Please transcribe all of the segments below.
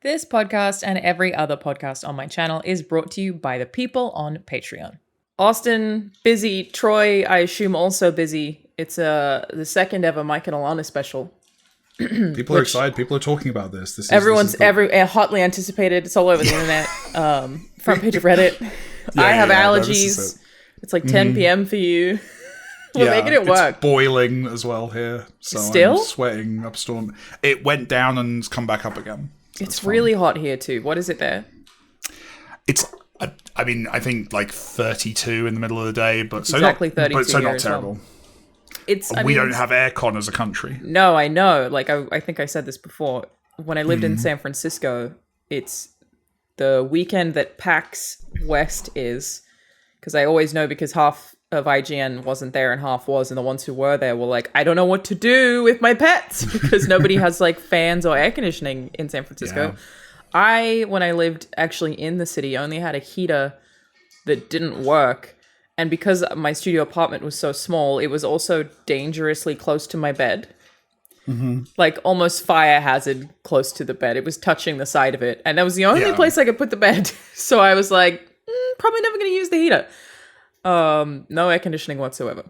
This podcast and every other podcast on my channel is brought to you by the people on Patreon. Austin, busy. Troy, I assume, also busy. It's the second ever Mike and Alanah special. People are excited. People are talking about this. Everyone's hotly anticipated. It's all over the internet. Front page of Reddit. I have allergies. It's like 10 p.m. for you. We're making it work. It's boiling as well here. So Still? I'm sweating up a storm. It went down and it's come back up again. So it's really hot here too. What is it there? It's, I mean, I think like 32 in the middle of the day, but so exactly not, 32 but so not here as well. terrible. We don't have aircon as a country. No, I know. Like I think I said this before. When I lived in San Francisco, it's the weekend that PAX West is, because I always know because half of IGN wasn't there and half was, and the ones who were there were like, I don't know what to do with my pets because nobody has like fans or air conditioning in San Francisco. Yeah. When I lived actually in the city, only had a heater that didn't work. And because my studio apartment was so small, it was also dangerously close to my bed. Mm-hmm. Like almost fire hazard close to the bed. It was touching the side of it. And that was the only place I could put the bed. So I was like, probably never going to use the heater. No air conditioning whatsoever.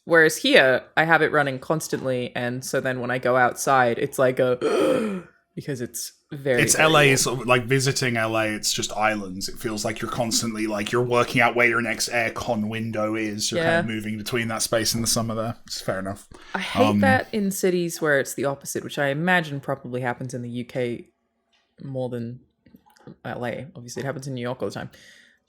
Whereas here, I have it running constantly. And so then when I go outside, it's like because it's it's very LA, it's like visiting LA, it's just islands. It feels like you're constantly like you're working out where your next aircon window is. You're kind of moving between that space in the summer there. It's fair enough. I hate that in cities where it's the opposite, which I imagine probably happens in the UK more than LA. Obviously, it happens in New York all the time.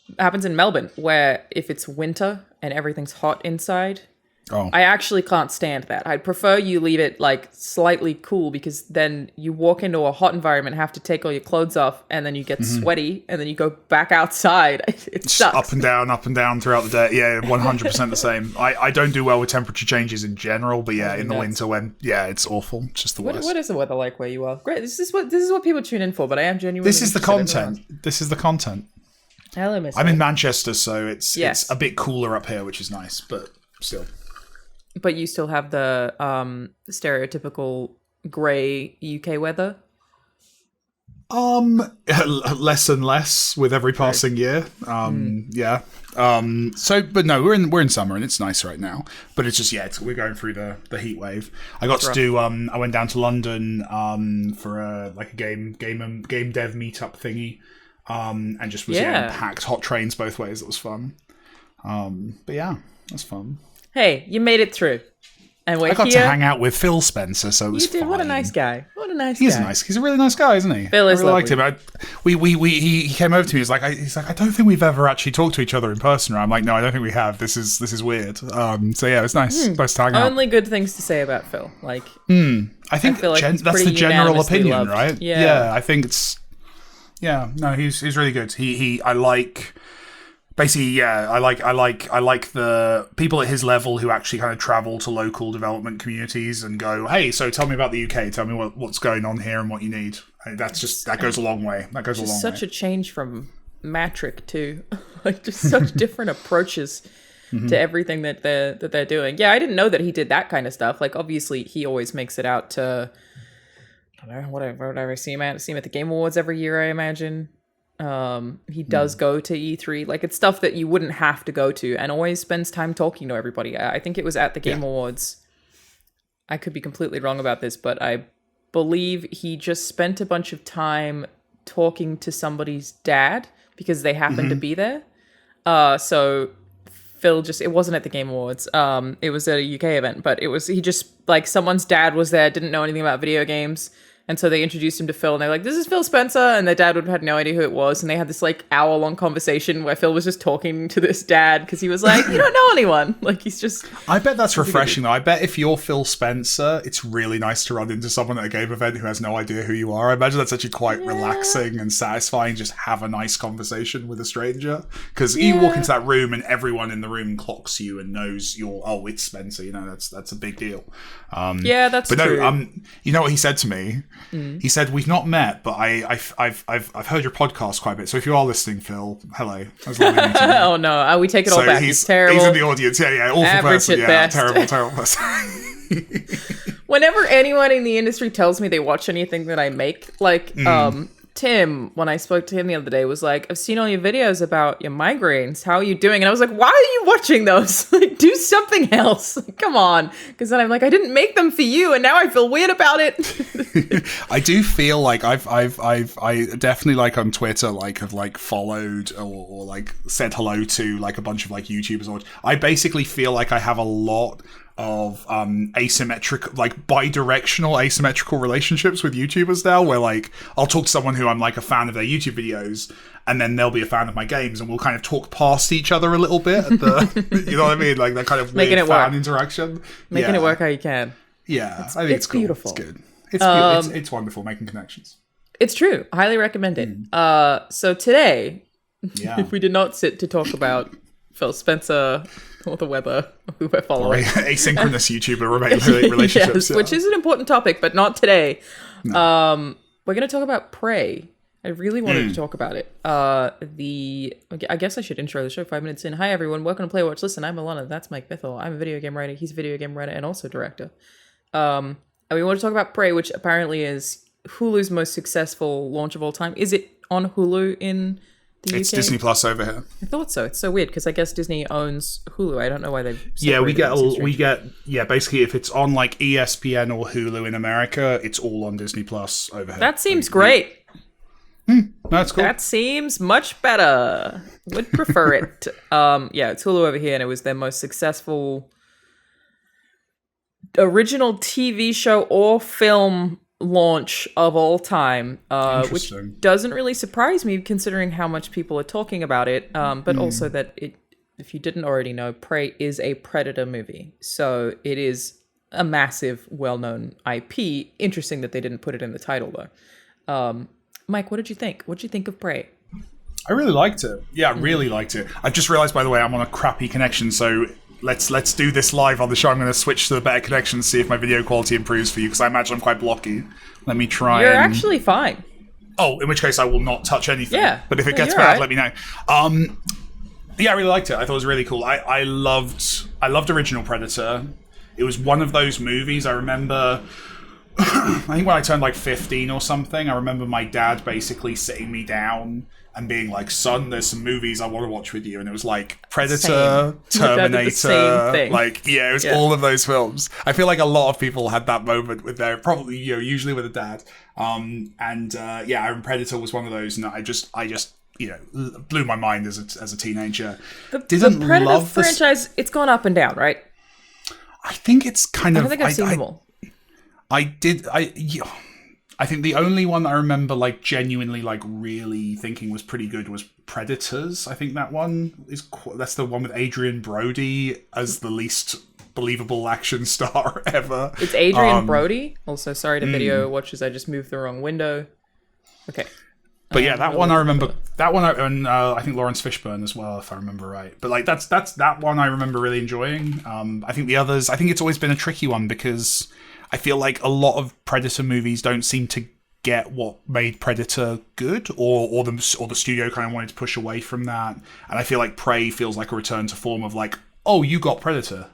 It happens in Melbourne, where if it's winter and everything's hot inside, I actually can't stand that. I'd prefer you leave it like slightly cool, because then you walk into a hot environment, have to take all your clothes off, and then you get sweaty, and then you go back outside. It sucks. Up and down throughout the day. Yeah, 100% the same. I don't do well with temperature changes in general, but in the winter when it's awful. It's just the worst. What is the weather like where you are? Great. This is what people tune in for, but I am genuinely This is the content. This is the content. Hello, Miss. I'm in Manchester, so it's a bit cooler up here, which is nice, but still. But you still have the stereotypical grey UK weather? Less and less with every passing year. Yeah. But no, we're in summer and it's nice right now. But it's just we're going through the heat wave. I got to do. I went down to London for a game dev meetup thingy. And just was packed hot trains both ways. It was fun. But yeah, that's fun. Hey, you made it through. And I got to hang out with Phil Spencer, so it was fine. What a nice guy. He's a really nice guy, isn't he? Phil is I really lovely. liked him. He came over to me. He's like, I don't think we've ever actually talked to each other in person. I'm like, no, I don't think we have. This is weird. So yeah, it's nice. Nice to hang out. Only good things to say about Phil. Like, I think feel like that's the general opinion, right? Yeah, I think it's. Yeah, no, he's really good. I like. Basically, I like the people at his level who actually kind of travel to local development communities and go, hey, so tell me about the UK. Tell me what's going on here and what you need. That goes a long way. That goes a long way. Such a change from Matric too. Like just such different approaches to everything that they're doing. Yeah, I didn't know that he did that kind of stuff. Like obviously he always makes it out to I don't know, whatever I see him at the Game Awards every year, I imagine. He does go to E3, like it's stuff that you wouldn't have to go to, and always spends time talking to everybody. I think it was at the Game Awards. I could be completely wrong about this, but I believe he just spent a bunch of time talking to somebody's dad because they happened to be there. So Phil it wasn't at the Game Awards. It was at a UK event, but he just like someone's dad was there, didn't know anything about video games. And so they introduced him to Phil, and they're like, this is Phil Spencer. And their dad would have had no idea who it was. And they had this like hour-long conversation where Phil was just talking to this dad because he was like, you don't know anyone. Like he's just... I bet that's refreshing, though. I bet if you're Phil Spencer, it's really nice to run into someone at a game event who has no idea who you are. I imagine that's actually quite relaxing and satisfying, just have a nice conversation with a stranger. Because you walk into that room and everyone in the room clocks you and knows it's Spencer. You know, that's a big deal. That's true. No, you know what he said to me? He said, we've not met, but I've heard your podcast quite a bit. So if you are listening, Phil, hello. That was lovely meeting you. Oh no, we take it all back. He's terrible. He's in the audience. Yeah, awful Average person. at best. Terrible person. Whenever anyone in the industry tells me they watch anything that I make, like, Tim, when I spoke to him the other day, was like, I've seen all your videos about your migraines. How are you doing? And I was like, why are you watching those? Like, do something else. Like, come on. Because then I'm like, I didn't make them for you, and now I feel weird about it. I do feel like I definitely, like, on Twitter, like, have, like, followed or like said hello to, like, a bunch of, like, YouTubers. I basically feel like I have a lot of asymmetric, like, bi-directional asymmetrical relationships with YouTubers now, where, like, I'll talk to someone who I'm, like, a fan of their YouTube videos, and then they'll be a fan of my games, and we'll kind of talk past each other a little bit at the you know what I mean, like that kind of weird fan interaction, making it work how you can. I think it's cool. Beautiful. It's good. It's wonderful making connections. It's true. Highly recommend it. So today, we did not sit to talk about Phil Spencer or the weather who we're following. Asynchronous YouTuber relationships. Yes, which is an important topic, but not today. No. We're going to talk about Prey. I really wanted to talk about it. I guess I should intro the show 5 minutes in. Hi, everyone. Welcome to Play, Watch, Listen. I'm Alanah. That's Mike Bithell. I'm a video game writer. He's a video game writer and also director. And we want to talk about Prey, which apparently is Hulu's most successful launch of all time. Is it on Hulu in the UK? It's Disney Plus over here. I thought so. It's so weird because I guess Disney owns Hulu. I don't know why they've basically if it's on, like, ESPN or Hulu in America, it's all on Disney Plus over here. That seems great. That's cool. That seems much better. Would prefer it. It's Hulu over here, and it was their most successful original TV show or film launch of all time, which doesn't really surprise me considering how much people are talking about it, but also that if you didn't already know, Prey is a Predator movie, so it is a massive, well-known IP. Interesting that they didn't put it in the title, though. Mike, what did you think? What did you think of Prey? I really liked it. Yeah, I really liked it. I've just realised, by the way, I'm on a crappy connection, so let's do this live on the show. I'm going to switch to the better connection and see if my video quality improves for you, because I imagine I'm quite blocky. Let me try. You're actually fine. Oh, in which case I will not touch anything. Yeah. But if it gets bad, let me know. I really liked it. I thought it was really cool. I loved Original Predator. It was one of those movies I remember... I think when I turned, like, 15 or something, I remember my dad basically sitting me down and being like, son, there's some movies I want to watch with you. And it was like Predator, Terminator, it was all of those films. I feel like a lot of people had that moment with their, probably, usually with a dad. Predator was one of those, and I just blew my mind as a teenager. The Predator franchise, it's gone up and down, right? I think it's kind of... I don't think I've seen them all. I think the only one I remember, like, genuinely, like, really thinking was pretty good was Predators. I think that one that's the one with Adrian Brody as the least believable action star ever. It's Adrian Brody. Also, sorry to video watchers, I just moved the wrong window. Okay. But that one I remember. That one, and I think Lawrence Fishburne as well, if I remember right. But, like, that's that one I remember really enjoying. I think the others, I think it's always been a tricky one because I feel like a lot of Predator movies don't seem to get what made Predator good, or the studio kind of wanted to push away from that. And I feel like Prey feels like a return to form of, like, oh, you got Predator.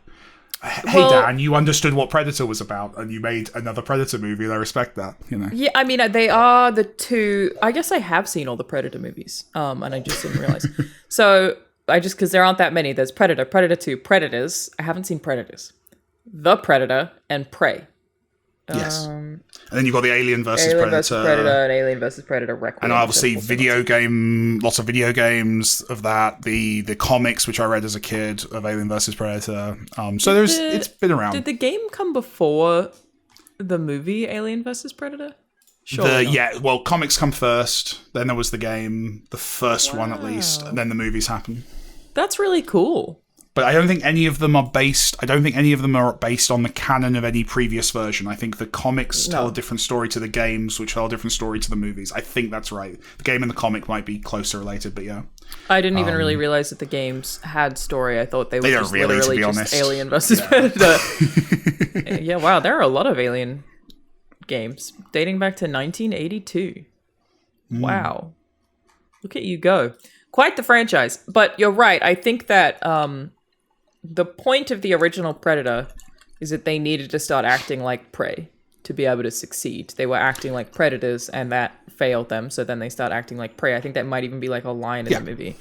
Hey, Dan, you understood what Predator was about, and you made another Predator movie, and I respect that, Yeah, I mean, they are the two... I guess I have seen all the Predator movies, and I just didn't realize. So, because there aren't that many. There's Predator, Predator 2, Predators. I haven't seen Predators. The Predator, and Prey. Yes. And then you've got the Alien versus Predator. And Alien versus Predator Requiem. And obviously lots of video games of that. The comics, which I read as a kid, of Alien versus Predator. So it's been around. Did the game come before the movie Alien versus Predator? Sure. Comics come first, then there was the game, the first one at least, and then the movies happen. That's really cool. But I don't think any of them are based on the canon of any previous version. I think the comics tell a different story to the games, which tell a different story to the movies. I think that's right. The game and the comic might be closer related, but yeah. I didn't even really realize that the games had story. I thought they were just really, literally to be just honest. Alien versus Predator. Yeah, wow, there are a lot of Alien games dating back to 1982. Wow. Look at you go. Quite the franchise. But you're right. I think that the point of the original Predator is that they needed to start acting like prey to be able to succeed. They were acting like predators, and that failed them. So then they start acting like prey. I think that might even be like a line in the movie.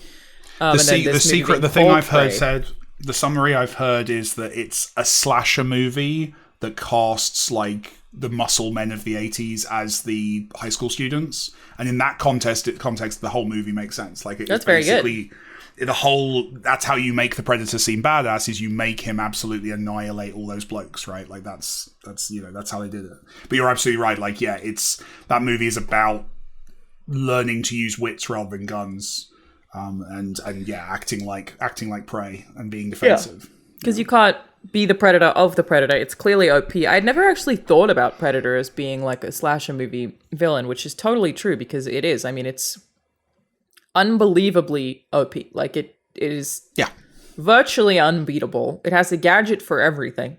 The thing I've heard said, the summary I've heard is that it's a slasher movie that casts like the muscle men of the 80s as the high school students, and in that context, the whole movie makes sense. Like that's very good. That's how you make the Predator seem badass, is you make him absolutely annihilate all those blokes, right? Like that's how they did it. But you're absolutely right. Like, yeah, that movie is about learning to use wits rather than guns, and acting like prey and being defensive. Because you can't be the predator of the predator. It's clearly OP. I'd never actually thought about Predator as being like a slasher movie villain, which is totally true because it is. I mean, it's unbelievably OP. Like it is virtually unbeatable. It has a gadget for everything.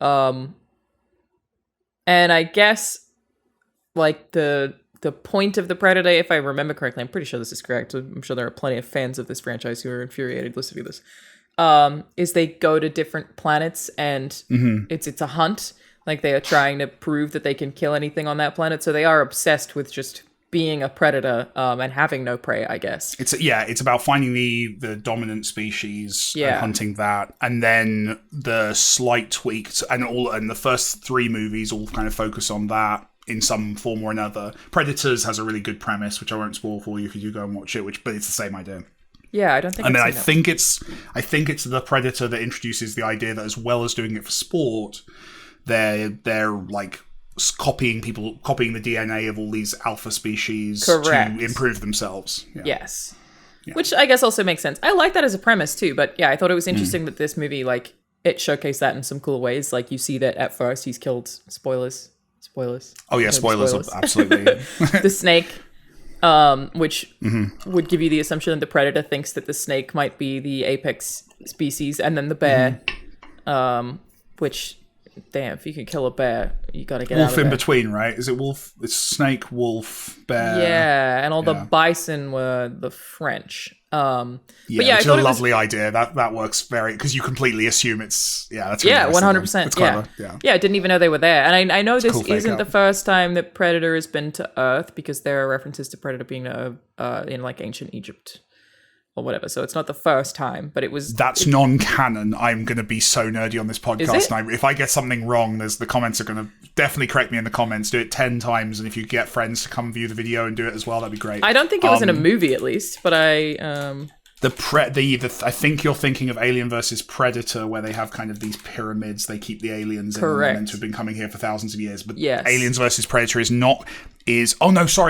And I guess like the point of the Predator, if I remember correctly, I'm pretty sure this is correct. I'm sure there are plenty of fans of this franchise who are infuriated listening to this. Is they go to different planets and it's a hunt. Like they are trying to prove that they can kill anything on that planet. So they are obsessed with just being a predator and having no prey, I guess. It's about finding the dominant species and hunting that, and then the slight tweaks and the first 3 movies all kind of focus on that in some form or another. Predators has a really good premise, which I won't spoil for you if you go and watch it. But it's the same idea. Yeah, I don't think. And then I think it's the Predator that introduces the idea that as well as doing it for sport, they're like copying the DNA of all these alpha species to improve themselves. Yeah. Yes, which I guess also makes sense. I like that as a premise too. But yeah, I thought it was interesting that this movie like it showcased that in some cool ways. Like you see that at first he's killed. Spoilers. Oh yeah, spoilers. Absolutely. The snake. Which would give you the assumption that the predator thinks that the snake might be the apex species, and then the bear, which, damn, if you can kill a bear, you gotta get wolf out of there. In between, right? Is it wolf? It's snake, wolf, bear. Yeah, and all the bison were the French. But it's a lovely idea. That works because you completely assume it's that's really nice 100%. It's clever. I didn't even know they were there, and I know this isn't the first time that Predator has been to Earth because there are references to Predator being in like ancient Egypt or whatever. So it's not the first time, but that's non-canon. I'm going to be so nerdy on this podcast, and if I get something wrong, the comments are going to definitely correct me in the comments. Do it 10 times, and if you get friends to come view the video and do it as well, that'd be great. I don't think it was in a movie, at least, but I think you're thinking of Alien versus Predator, where they have kind of these pyramids. They keep the aliens in, and they're meant to have been coming here for thousands of years. But Aliens versus Predator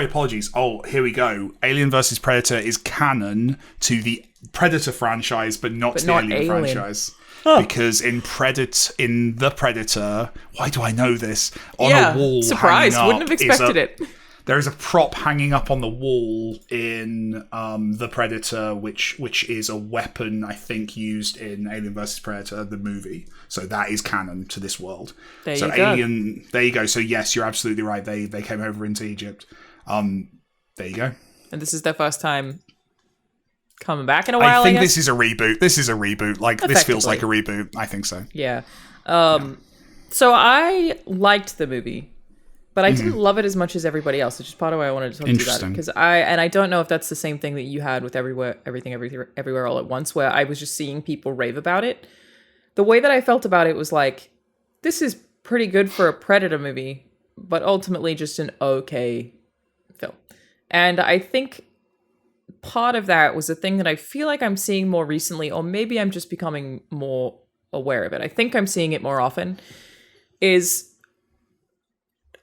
apologies. Oh, here we go. Alien versus Predator is canon to the Predator franchise, but not to the Alien franchise. Oh. Because in the Predator, why do I know this? On a wall, surprise! Wouldn't have expected it. There is a prop hanging up on the wall in The Predator, which is a weapon, I think, used in Alien vs. Predator, the movie. So that is canon to this world. There you go. So yes, you're absolutely right. They came over into Egypt. There you go. And this is their first time coming back in a while, I think this is a reboot. Like, this feels like a reboot. I think so. Yeah. So I liked the movie. But I didn't love it as much as everybody else, which is part of why I wanted to talk to you about it. Because I don't know if that's the same thing that you had with Everything, Everywhere, All at Once, where I was just seeing people rave about it. The way that I felt about it was like, this is pretty good for a Predator movie, but ultimately just an okay film. And I think part of that was a thing that I feel like I'm seeing more recently, or maybe I'm just becoming more aware of it. I think I'm seeing it more often, is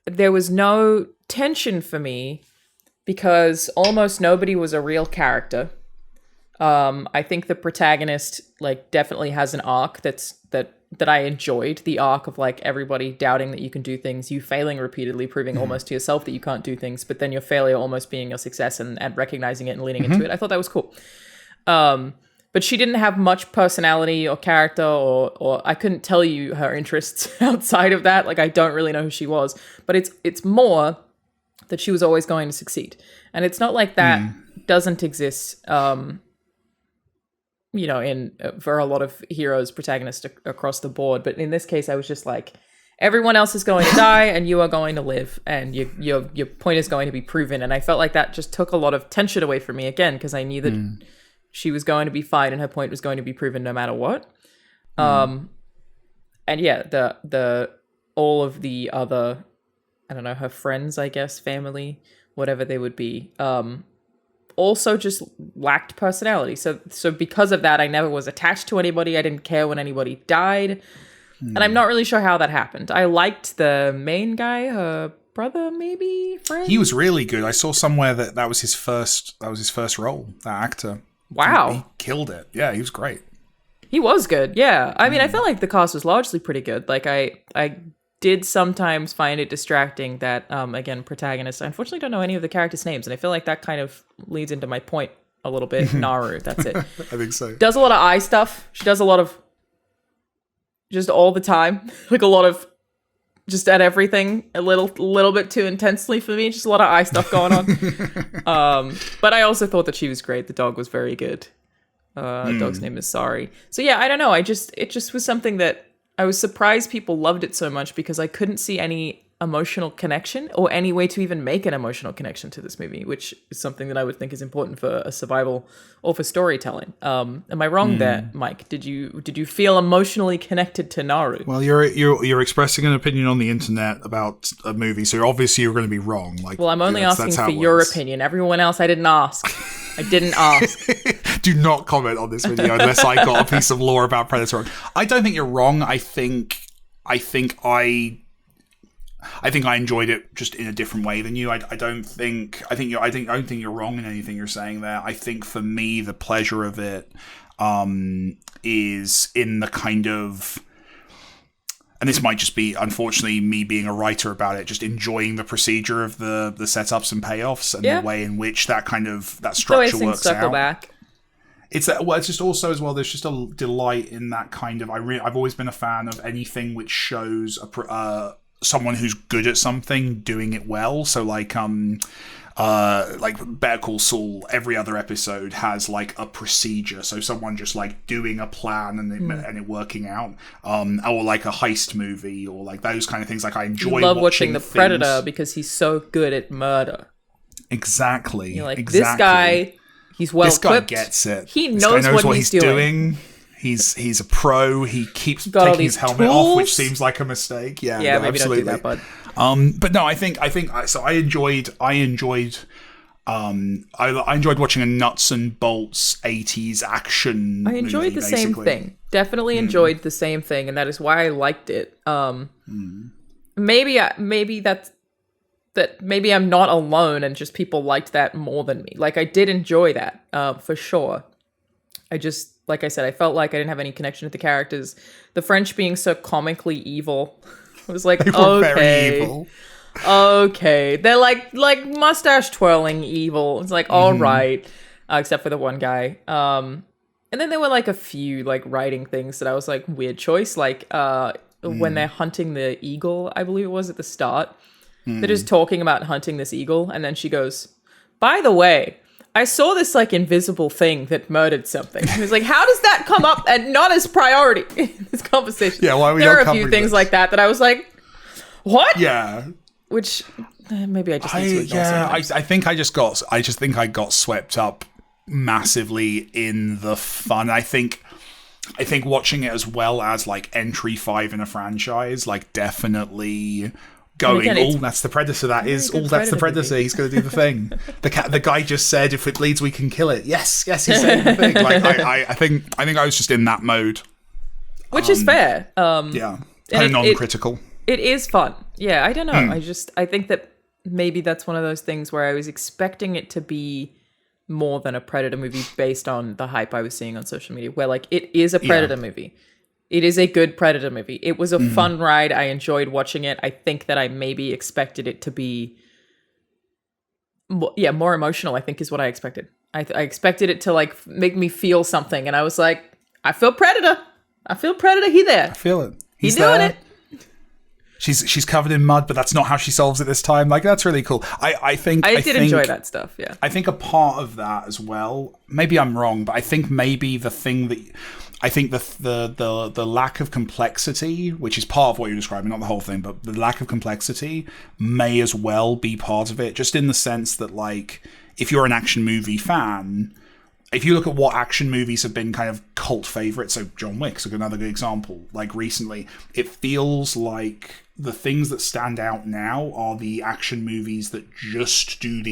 there was no tension for me because almost nobody was a real character. I think the protagonist like definitely has an arc that I enjoyed. The arc of like everybody doubting that you can do things, you failing repeatedly, proving almost to yourself that you can't do things, but then your failure almost being your success and recognizing it and leaning into it. I thought that was cool. But she didn't have much personality or character, or I couldn't tell you her interests outside of that. Like, I don't really know who she was. But it's more that she was always going to succeed. And it's not like that doesn't exist for a lot of heroes, protagonists across the board. But in this case, I was just like, everyone else is going to die and you are going to live, and your point is going to be proven. And I felt like that just took a lot of tension away from me again, because I knew that she was going to be fine and her point was going to be proven no matter what. And yeah, the all of the other, I don't know, her friends, I guess, family, whatever they would be, also just lacked personality. So because of that, I never was attached to anybody. I didn't care when anybody died. And I'm not really sure how that happened. I liked the main guy, her brother, maybe friend. He was really good. I saw somewhere that was his first role. That actor. Wow, he killed it. Yeah, he was great. He was good. Yeah, I mean, I felt like the cast was largely pretty good. Like I did sometimes find it distracting that again, protagonists. I unfortunately don't know any of the characters' names, and I feel like that kind of leads into my point a little bit. Naru, that's it. I think so. Does a lot of eye stuff. She does a lot of just all the time, like a lot of just at everything, a little bit too intensely for me. Just a lot of eye stuff going on. But I also thought that she was great. The dog was very good. The dog's name is Sari. So yeah, I don't know. It just was something that I was surprised people loved it so much, because I couldn't see any emotional connection or any way to even make an emotional connection to this movie, which is something that I would think is important for a survival or for storytelling. Am I wrong there, Mike? Did you feel emotionally connected to Naru? Well, you're expressing an opinion on the internet about a movie, so obviously you're going to be wrong. Like, well, I'm only asking for your opinion. Everyone else, I didn't ask. I didn't ask. Do not comment on this video unless I got a piece of lore about Predator. I don't think you're wrong. I think I enjoyed it just in a different way than you. I don't think you're wrong in anything you're saying there. I think for me, the pleasure of it is in the kind of, and this might just be, unfortunately, me being a writer about it, just enjoying the procedure of the setups and payoffs and the way in which that structure works out. Back. It's just also as well, there's just a delight in that kind of, I've always been a fan of anything which shows someone who's good at something doing it well. So like Better Call Saul, every other episode has like a procedure. So someone just like doing a plan and it working out. Or like a heist movie, or like those kind of things. Like I enjoy watching the Predator because he's so good at murder. Exactly. You're like, this guy, he's well equipped. This guy gets it. He knows what he's doing. He's a pro. He keeps taking his helmet off, which seems like a mistake. Yeah, maybe absolutely. Don't do that, bud. But no, I think so. I enjoyed watching a nuts and bolts 80s action. I enjoyed the same thing. Definitely enjoyed the same thing, and that is why I liked it. Maybe I'm not alone, and just people liked that more than me. Like I did enjoy that for sure. I just, like I said, I felt like I didn't have any connection with the characters. The French being so comically evil was like, very evil. Okay. They're like mustache twirling evil. It's like, all right. Except for the one guy. And then there were like a few like writing things that I was like, weird choice. Like when they're hunting the eagle, I believe it was at the start. They're just talking about hunting this eagle. And then she goes, by the way, I saw this like invisible thing that murdered something. He was like, how does that come up and not as priority in this conversation? Yeah, why are we There not are a few things like that I was like, what? Yeah. Which maybe I just need to ignore sometimes. I think I got swept up massively in the fun. I think watching it as well as like entry 5 in a franchise, like definitely going, again, that's the Predator. That's the Predator. He's going to do the thing. The guy just said, "If it bleeds, we can kill it." Yes, he's saying the thing. Like I think I was just in that mode, which is fair. Yeah, kind of non-critical. It is fun. Yeah, I don't know. I think that maybe that's one of those things where I was expecting it to be more than a Predator movie based on the hype I was seeing on social media, where like it is a Predator movie. It is a good Predator movie. It was a fun ride. I enjoyed watching it. I think that I maybe expected it to be more emotional, I think is what I expected. I expected it to like make me feel something. And I was like, I feel Predator. He there. I feel it. He's doing it. she's covered in mud, but that's not how she solves it this time. Like, that's really cool. I think enjoy that stuff. Yeah, I think a part of that as well. Maybe I'm wrong, but I think maybe the thing that I think the lack of complexity, which is part of what you're describing, not the whole thing, but the lack of complexity may as well be part of it. Just in the sense that, like, if you're an action movie fan, if you look at what action movies have been kind of cult favorites, so John Wick's another good example, like recently, it feels like the things that stand out now are the action movies that just do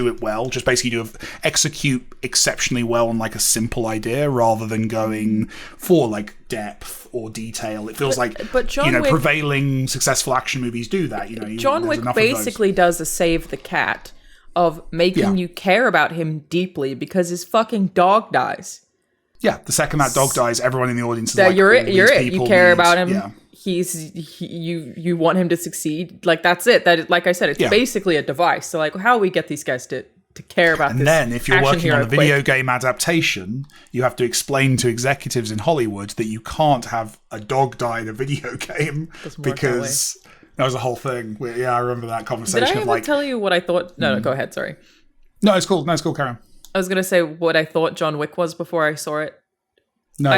it well, just basically execute exceptionally well on like a simple idea rather than going for like depth or detail. It feels but John Wick, prevailing successful action movies do that. John Wick basically does a save the cat of making you care about him deeply because his fucking dog dies. Yeah, the second that dog dies, everyone in the audience is like, you're it. You care about him. Yeah. You want him to succeed. Like, that's it. That, like I said, it's basically a device. So, like, how do we get these guys to care about this? And then, if you're working on a video game adaptation, you have to explain to executives in Hollywood that you can't have a dog die in a video game because that was a whole thing. I remember that conversation. Did I ever tell you what I thought? No, go ahead. Sorry. No, it's cool. Karen. I was gonna say what I thought John Wick was before I saw it. No, I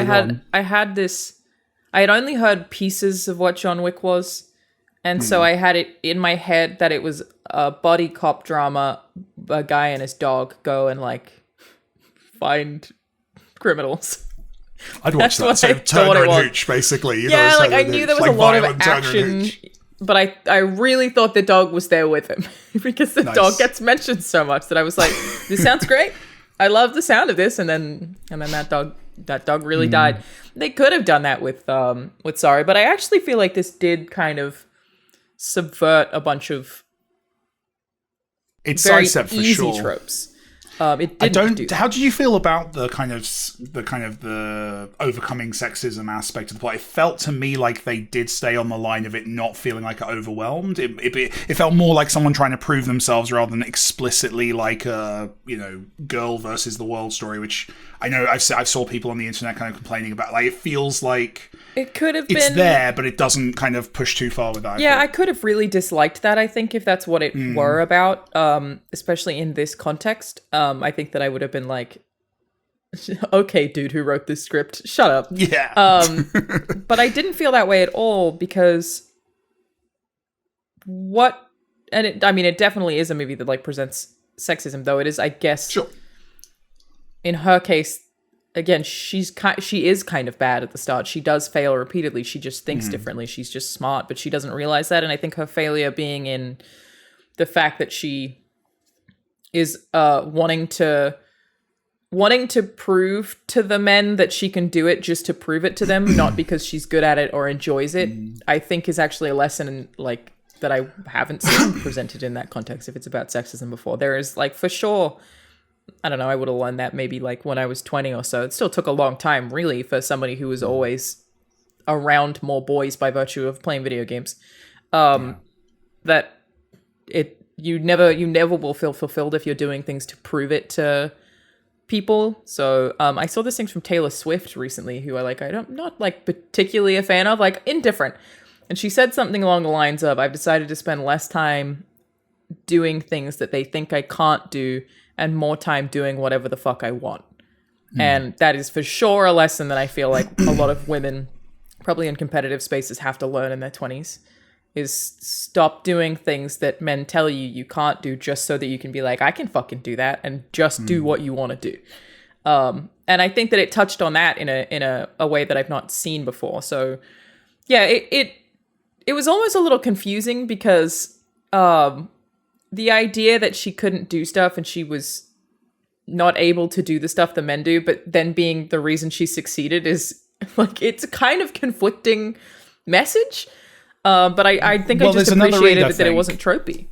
had only heard pieces of what John Wick was, and so I had it in my head that it was a buddy cop drama. A guy and his dog go and like find criminals. I'd watch that. So Turner and Hooch, basically. Yeah, like I knew there was a lot of action, but I really thought the dog was there with him because the dog gets mentioned so much that I was like, this sounds great. I love the sound of this, and then that dog really died. They could have done that with Sorry, but I actually feel like this did kind of subvert a bunch of very easy tropes. It didn't. How did you feel about the overcoming sexism aspect of the plot? It felt to me like they did stay on the line of it not feeling like it overwhelmed. It felt more like someone trying to prove themselves rather than explicitly like a girl versus the world story, which I know I saw people on the internet kind of complaining about. Like, it feels like it could have been. It's there, but it doesn't kind of push too far with that. Yeah, I could have really disliked that, I think, if that's what it were about, especially in this context. I think that I would have been like, okay, dude who wrote this script, shut up. Yeah. But I didn't feel that way at all because it definitely is a movie that like presents sexism, though it is, I guess, sure. In her case, again, she is kind of bad at the start. She does fail repeatedly. She just thinks differently. She's just smart, but she doesn't realize that. And I think her failure being in the fact that she is wanting to prove to the men that she can do it just to prove it to them, not because she's good at it or enjoys it, I think is actually a lesson like that I haven't seen presented in that context if it's about sexism before. There is like, for sure, I don't know, I would have learned that maybe like when I was 20 or so. It still took a long time, really, for somebody who was always around more boys by virtue of playing video games. That you never will feel fulfilled if you're doing things to prove it to people. So I saw this thing from Taylor Swift recently, who I'm not like particularly a fan of, like indifferent. And she said something along the lines of, I've decided to spend less time doing things that they think I can't do and more time doing whatever the fuck I want. And that is for sure a lesson that I feel like a lot of women, probably in competitive spaces, have to learn in their 20s, is stop doing things that men tell you can't do just so that you can be like, I can fucking do that, and just do what you want to do. And I think that it touched on that in a way that I've not seen before. So yeah, it was almost a little confusing because the idea that she couldn't do stuff and she was not able to do the stuff the men do, but then being the reason she succeeded is like, it's a kind of conflicting message. But I think I just appreciated that it wasn't tropey.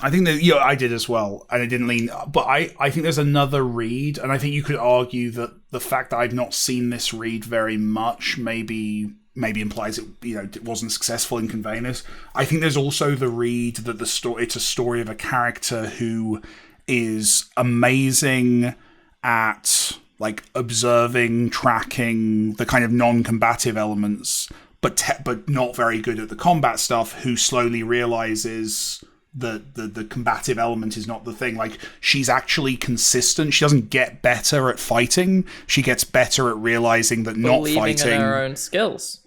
I think that I did as well, and I didn't lean. But I think there's another read, and I think you could argue that the fact that I've not seen this read very much maybe implies it wasn't successful in conveying this. I think there's also the read that it's a story of a character who is amazing at like observing, tracking the kind of non-combative elements, but not very good at the combat stuff, who slowly realizes that the combative element is not the thing. Like, she's actually consistent. She doesn't get better at fighting. She gets better at realizing that not fighting in her own skills.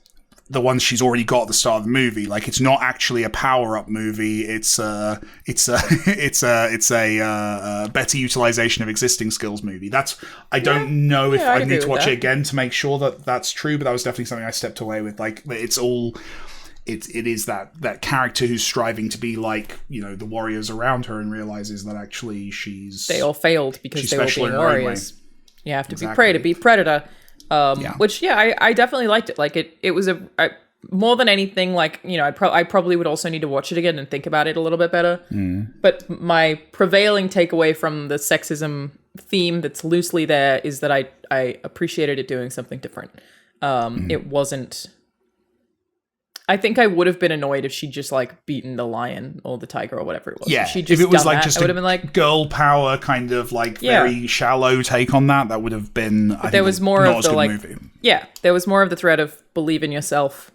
The ones she's already got at the start of the movie. Like, it's not actually a power-up movie. It's a better utilization of existing skills movie. I don't know if I need to watch it again to make sure that that's true, but that was definitely something I stepped away with. Like, it is that character who's striving to be like, the warriors around her, and realizes that actually they all failed because they were being warriors. You have to be prey to be predator. Which, I definitely liked it. Like, it was more than anything, like, I probably would also need to watch it again and think about it a little bit better. But my prevailing takeaway from the sexism theme that's loosely there is that I appreciated it doing something different. It wasn't... I think I would have been annoyed if she'd just, like, beaten the lion or the tiger or whatever it was. Yeah, if it was like just a girl power kind of, like, very shallow take on that would have been, I think, there was more of the, like, movie. Yeah, there was more of the thread of believe in yourself,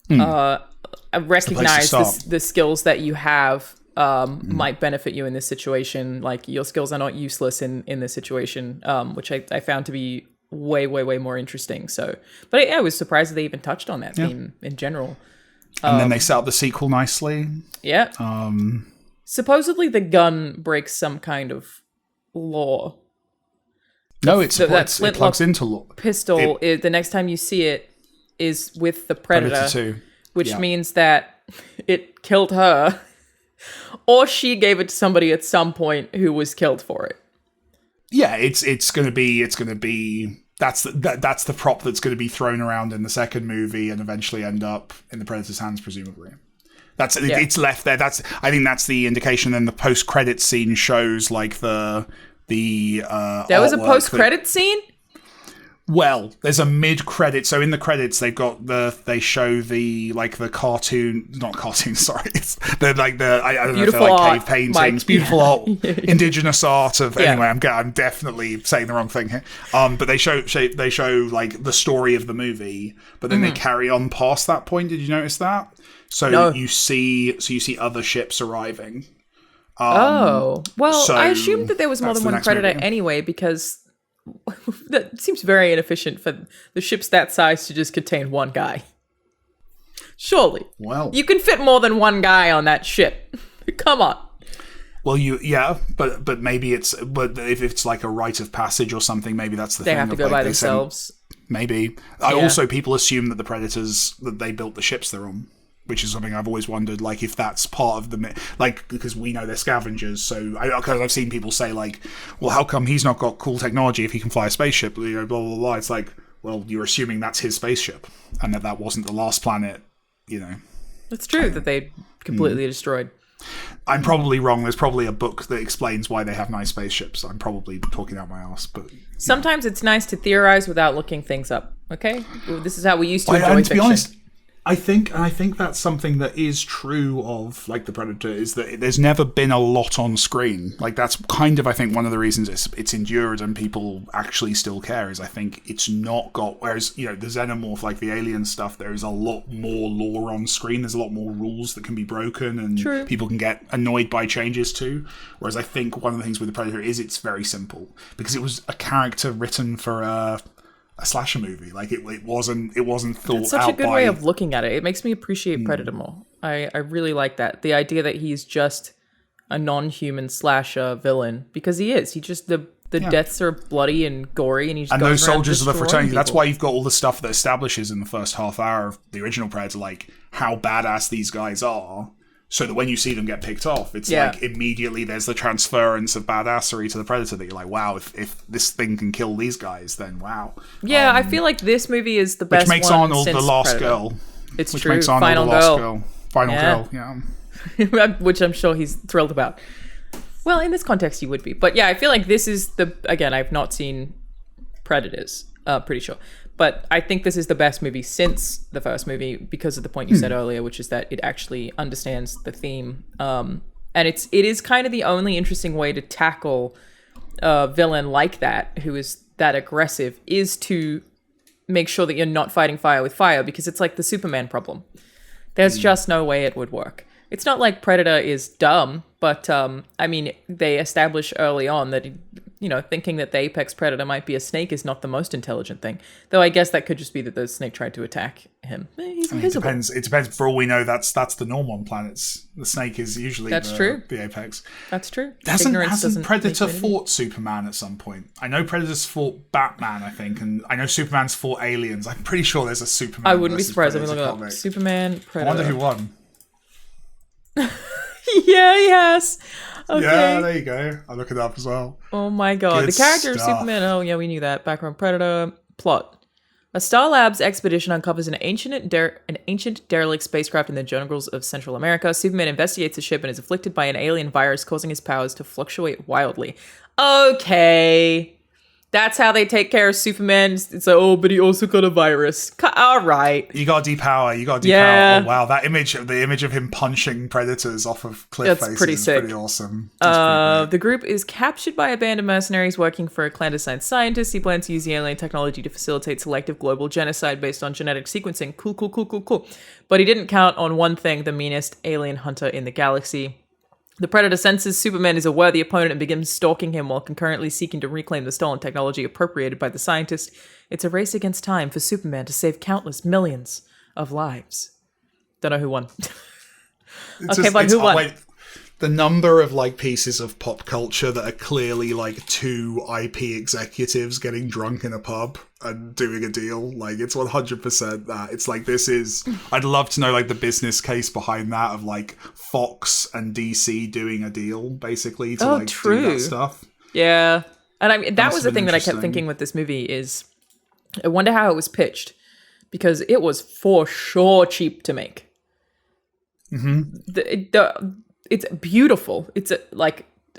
recognize the skills that you have might benefit you in this situation. Like, your skills are not useless in this situation, which I found to be way more interesting. So, but I was surprised that they even touched on that theme in general. And then they set up the sequel nicely. Yeah. Supposedly the gun breaks some kind of law. No, it plugs into law. Pistol, the next time you see it, is with the Predator 2. Which means that it killed her, or she gave it to somebody at some point who was killed for it. Yeah, it's gonna be that's the prop that's going to be thrown around in the second movie and eventually end up in the Predator's hands, presumably. It's left there. I think that's the indication. Then the post-credit scene shows like the there was a post-credit scene. Well, there's a mid-credit. So in the credits, they show the cartoon, not cartoon. Sorry, it's I don't know if they're like cave paintings, beautiful art, indigenous art of. Yeah. Anyway, I'm definitely saying the wrong thing here. But they show like the story of the movie, but then they carry on past that point. Did you notice that? So you see other ships arriving. Well, I assumed that there was more than one Predator anyway, because that seems very inefficient for the ships that size to just contain one guy. Surely. Well, you can fit more than one guy on that ship. Come on. Well, but maybe if it's like a rite of passage or something, maybe that's the thing. They have to go by themselves. Maybe. Also, people assume that the Predators, that they built the ships they're on, which is something I've always wondered, like, if that's part of the... Like, because we know they're scavengers, so... Because I've seen people say, like, well, how come he's not got cool technology if he can fly a spaceship? Blah, blah, blah. It's like, well, you're assuming that's his spaceship, and that wasn't the last planet, It's true that they completely destroyed. I'm probably wrong. There's probably a book that explains why they have nice spaceships. I'm probably talking out my ass, but... Sometimes it's nice to theorize without looking things up, okay? This is how we used to enjoy fiction. To be honest... I think that's something that is true of, like, the Predator, is that there's never been a lot on screen. Like, that's kind of, I think, one of the reasons it's endured and people actually still care, is I think it's not got... Whereas, the Xenomorph, like the alien stuff, there is a lot more lore on screen. There's a lot more rules that can be broken and people can get annoyed by changes to. Whereas I think one of the things with the Predator is it's very simple. Because it was a character written for a slasher movie. Like, it wasn't thought out. It's such a good way of looking at it. It makes me appreciate Predator more. I really like that. The idea that he's just a non-human slasher villain, because he is. He just the deaths are bloody and gory, and those soldiers of the fraternity. People. That's why you've got all the stuff that establishes in the first half hour of the original Predator, like how badass these guys are. So that when you see them get picked off, it's like immediately there's the transference of badassery to the Predator that you're like, wow, if this thing can kill these guys, then wow. Yeah, I feel like this movie is the best one. Which makes Arnold the last Predator. Girl. It's which true. Makes Arnold Final the last girl. Final girl, yeah. Which I'm sure he's thrilled about. Well, in this context, you would be. But yeah, I feel like this is again, I've not seen Predators, pretty sure. But I think this is the best movie since the first movie because of the point you said earlier, which is that it actually understands the theme. And it is kind of the only interesting way to tackle a villain like that, who is that aggressive, is to make sure that you're not fighting fire with fire, because it's like the Superman problem. There's just no way it would work. It's not like Predator is dumb, but I mean, they establish early on that, thinking that the apex predator might be a snake is not the most intelligent thing. Though I guess that could just be that the snake tried to attack him. He's invisible. It depends. For all we know, that's the norm on planets. The snake is usually the apex. That's true. Hasn't Predator fought Superman at some point? I know Predator's fought Batman, I think, and I know Superman's fought aliens. I'm pretty sure there's a Superman. I wouldn't be surprised. Let me look it up. Superman, Predator. I wonder who won. Yeah, he has. Okay. Yeah, there you go. I'll look it up as well. Oh my god. The character of Superman. Oh yeah, we knew that. Background Predator. Plot. A Star Labs expedition uncovers an ancient derelict spacecraft in the jungles of Central America. Superman investigates the ship and is afflicted by an alien virus, causing his powers to fluctuate wildly. Okay. That's how they take care of Superman. It's like, but he also got a virus. All right. You got to depower. Yeah. Oh, wow. The image of him punching predators off of cliff faces pretty is sick. Pretty awesome. The group is captured by a band of mercenaries working for a clandestine scientist. He plans to use the alien technology to facilitate selective global genocide based on genetic sequencing. Cool. But he didn't count on one thing, the meanest alien hunter in the galaxy. The Predator senses Superman is a worthy opponent and begins stalking him while concurrently seeking to reclaim the stolen technology appropriated by the scientist. It's a race against time for Superman to save countless millions of lives. Don't know who won. Who won? Wait, the number of pieces of pop culture that are clearly two IP executives getting drunk in a pub and doing a deal, it's 100% that. It's this is, I'd love to know the business case behind that of Fox and DC doing a deal basically to do that stuff. Yeah. And I mean, that was the thing that I kept thinking with this movie is I wonder how it was pitched, because it was for sure cheap to make. Mm-hmm. It's beautiful. It's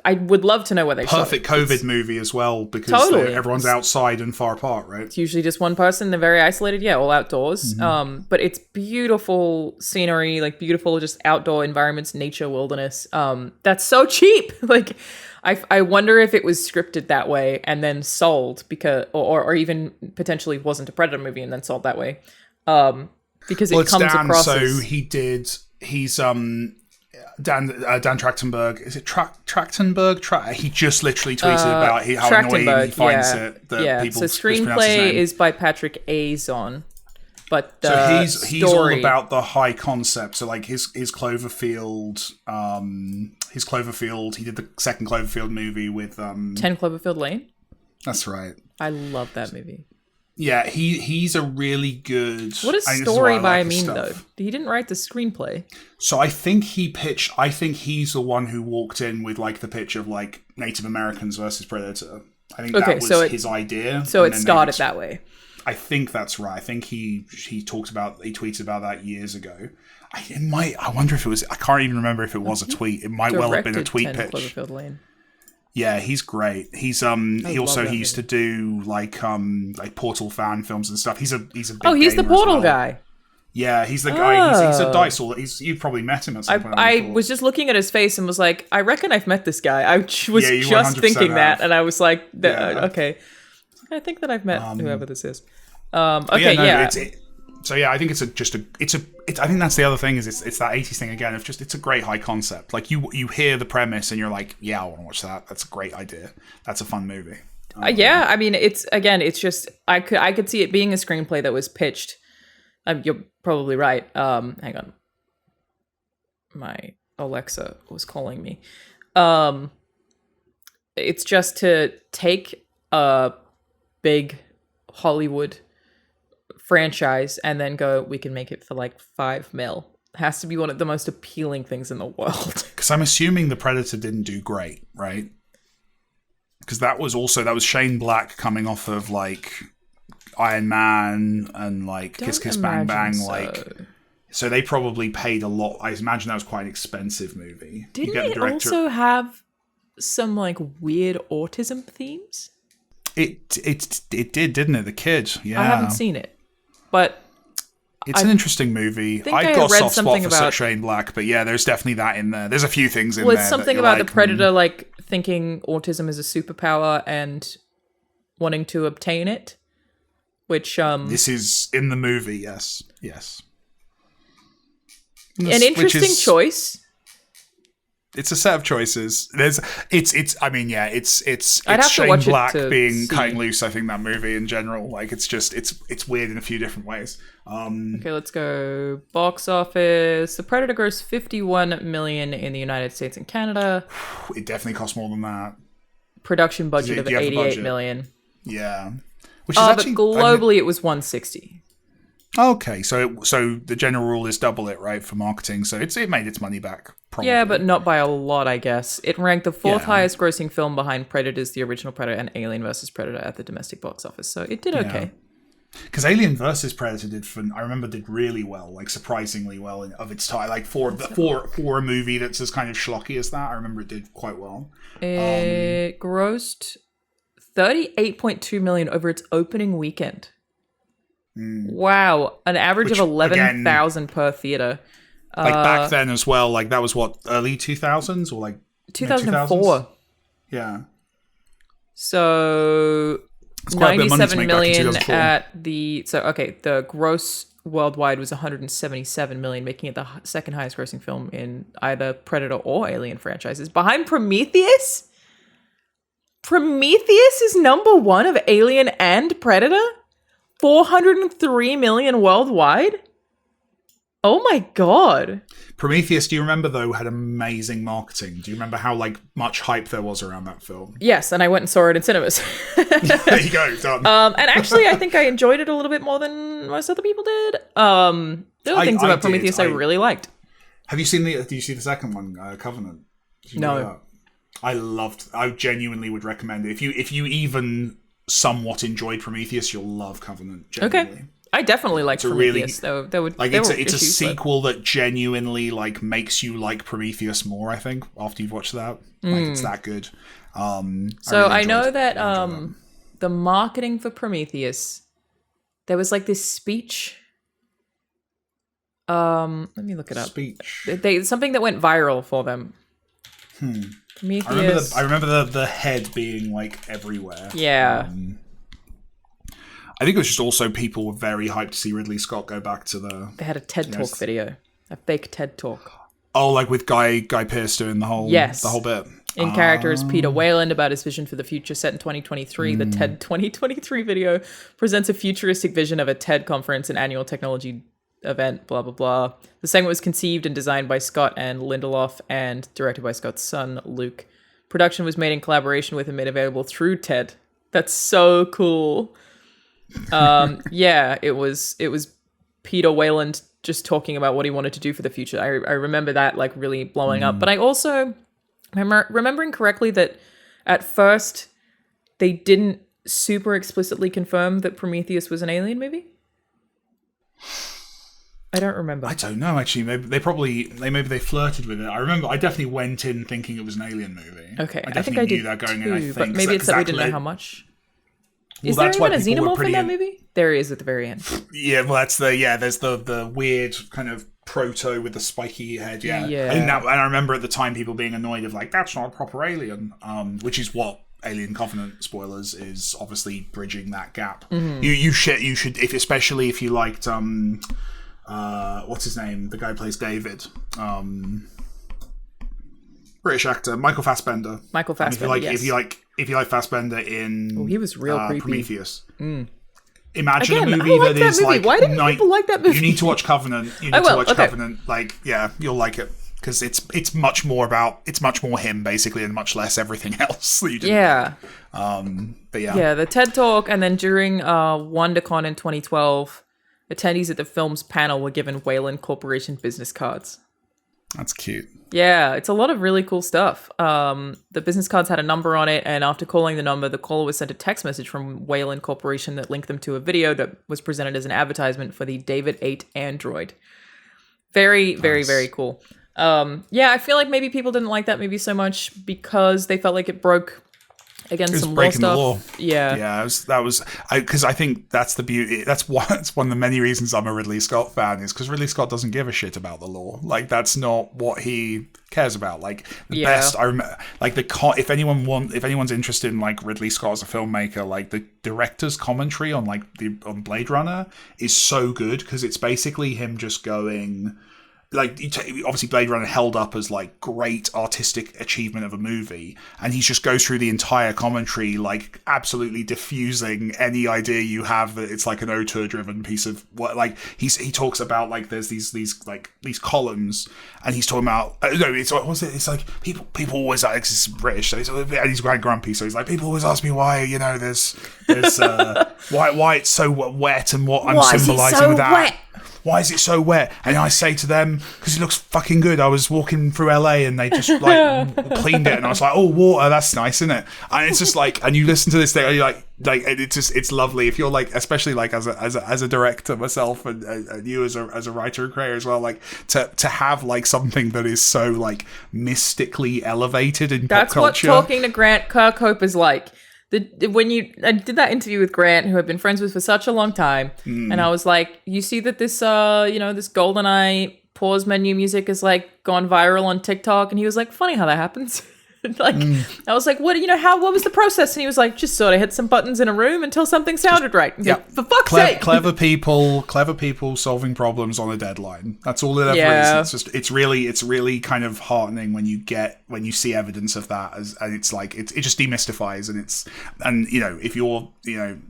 I would love to know where they shot it. Perfect COVID movie as well, because everyone's outside and far apart, right? It's usually just one person. They're very isolated. Yeah, all outdoors. Mm-hmm. But it's beautiful scenery, beautiful just outdoor environments, nature, wilderness. That's so cheap. I wonder if it was scripted that way and then sold because, or even potentially wasn't a Predator movie and then sold that way. Because it comes across as... He's Dan Trachtenberg. Is it Trachtenberg? He just literally tweeted about how annoying he finds it that people so screenplay is by Patrick Azon, but he's all about the high concept. So his Cloverfield, He did the second Cloverfield movie with 10 Cloverfield Lane. That's right. I love that movie. Yeah, he's a really good... What does story by mean, though? He didn't write the screenplay. So I think he's the one who walked in with, the pitch of, Native Americans versus Predator. I think that was his idea. So it started that way. I think that's right. I think he tweeted about that years ago. I wonder if it was... I can't even remember if it was a tweet. It might well have been a tweet pitch. Cloverfield Lane. Yeah, he's great. He's he used to do Portal fan films and stuff. He's a big he's the Portal guy. Yeah, he's the guy. He's a dice. You've probably met him at some point. I was just looking at his face and was like, I reckon I've met this guy. I was just thinking that, and I was like, okay, I think that I've met whoever this is. So yeah, I think I think that's the other thing is it's that 80s thing again of just it's a great high concept. You hear the premise and you're like, yeah, I want to watch that. That's a great idea. That's a fun movie. Yeah, I mean it's just I could see it being a screenplay that was pitched. You're probably right. Hang on, my Alexa was calling me. It's just to take a big Hollywood franchise and then go, we can make it for $5 million. It has to be one of the most appealing things in the world. Because I'm assuming the Predator didn't do great, right? Because that was Shane Black coming off of Iron Man and Kiss Kiss Bang Bang. So they probably paid a lot. I imagine that was quite an expensive movie. Didn't it also have some weird autism themes? It did, didn't it? The kid. Yeah, I haven't seen it. But it's an interesting movie. I've got a soft spot for Shane Black, but yeah, there's definitely that in there. There's a few things in there. Was something about the Predator thinking autism is a superpower and wanting to obtain it? which this is in the movie. Yes. An interesting choice. It's a set of choices. It's I'd have to Shane watch it Black to being see. cutting loose. I think that movie in general, like it's weird in a few different ways. Okay, let's go box office. The Predator grossed 51 million in the United States and Canada. It definitely costs more than that. Production budget of Do you have the 88 budget? million. Yeah, which is actually but globally it was 160. Okay, so the general rule is double it, right, for marketing. So it made its money back. Probably. Yeah, but not by a lot, I guess. It ranked the fourth Yeah. highest grossing film behind Predators, the original Predator, and Alien vs. Predator at the domestic box office. So it did okay. Because Alien vs. Predator did really well, like surprisingly well of its time. Like for a movie that's as kind of schlocky as that, I remember it did quite well. It grossed 38.2 million over its opening weekend. Wow, an average of 11,000 per theater. Like back then as well, like that was what, early 2000s or like 2004. Yeah. So it's quite a bit of money to 97 make back in million 2004. at the gross worldwide was 177 million, making it the second highest grossing film in either Predator or Alien franchises, behind Prometheus. Prometheus is number one of Alien and Predator. 403 million worldwide. Oh my god. Prometheus, do you remember though, had amazing marketing? Do you remember how like much hype there was around that film? Yes, and I went and saw it in cinemas. There you go, done. And actually I think I enjoyed it a little bit more than most other people did. There were things about Prometheus I really liked. Did you see the second one, Covenant? No. I genuinely would recommend it. If you even somewhat enjoyed Prometheus, you'll love Covenant. Genuinely. Okay. I definitely liked Prometheus. It's a sequel that genuinely like makes you like Prometheus more, I think, after you've watched that. Like it's that good. I know that the marketing for Prometheus, there was like this speech. Let me look it up. Speech. Something that went viral for them. Prometheus. I remember the head being like everywhere. Yeah. I think it was just also people were very hyped to see Ridley Scott go back to They had a TED Talk video. A fake TED Talk. Oh, like with Guy Pearce doing the whole bit. In character is Peter Wayland about his vision for the future set in 2023. The TED 2023 video presents a futuristic vision of a TED conference, an annual technology event, blah, blah, blah. The segment was conceived and designed by Scott and Lindelof and directed by Scott's son, Luke. Production was made in collaboration with and made available through TED. That's so cool. It was Peter Wayland just talking about what he wanted to do for the future. I remember that like really blowing up. But I also remembering correctly that at first they didn't super explicitly confirm that Prometheus was an Alien movie. I don't remember. I don't know actually. Maybe they flirted with it. I definitely went in thinking it was an Alien movie. Okay, I think I did that going in. I think, but maybe it's that we didn't know how much. Well, is there even a xenomorph in that movie? There is at the very end. Yeah, well, there's the weird kind of proto with the spiky head. Yeah. I think that, and I remember at the time people being annoyed of like that's not a proper alien, which is what Alien Covenant, spoilers, is obviously bridging that gap. You should especially if you liked what's his name, the guy who plays David, British actor Michael Fassbender. If you like Fassbender in he was real creepy. Prometheus. Imagine Again, a movie that is movie. like why didn't people like that movie? You need to watch Covenant. Covenant. Like, yeah, you'll like it because it's much more him basically, and much less everything else that you did. Yeah. But yeah. Yeah, the TED Talk, and then during WonderCon in 2012, attendees at the film's panel were given Wayland Corporation business cards. That's cute. Yeah, it's a lot of really cool stuff. The business cards had a number on it, and after calling the number, the caller was sent a text message from Wayland Corporation that linked them to a video that was presented as an advertisement for the David 8 Android. Very, very, very cool. I feel like maybe people didn't like that movie so much because they felt like it broke Against It was some law breaking the stuff. law. Yeah. Yeah, because I think that's the beauty. That's one of the many reasons I'm a Ridley Scott fan, is because Ridley Scott doesn't give a shit about the law. Like, that's not what he cares about. Like, the best I remember, like if anyone's interested in like Ridley Scott as a filmmaker, like the director's commentary on on Blade Runner is so good, because it's basically him just going. Like, obviously Blade Runner held up as like great artistic achievement of a movie, and he just goes through the entire commentary, like absolutely diffusing any idea you have that it's like an auteur driven piece of what. Like, he talks about like there's these columns, and he's talking about it's like people always like, it's British, so and he's quite grumpy, so he's like, people always ask me why there's why it's so wet and what I'm symbolizing with that. Wet? Why is it so wet? And I say to them, because it looks fucking good. I was walking through LA and they just like cleaned it, and I was like, oh, water, that's nice, isn't it? And it's just like, and you listen to this thing, and you're like it's lovely. If you're like, especially like as a director myself, and you as a writer and creator as well, like to have like something that is so like mystically elevated in pop culture. That's what talking to Grant Kirkhope is like. I did that interview with Grant, who I've been friends with for such a long time, and I was like, you see that this this GoldenEye pause menu music is like gone viral on TikTok, and he was like, funny how that happens. Like, I was like, what was the process? And he was like, just sort of hit some buttons in a room until something sounded right. Yeah, like, for fuck's sake. Clever people solving problems on a deadline. That's all it ever is. It's really kind of heartening when you see evidence of that, and it's like, it just demystifies, and if you're,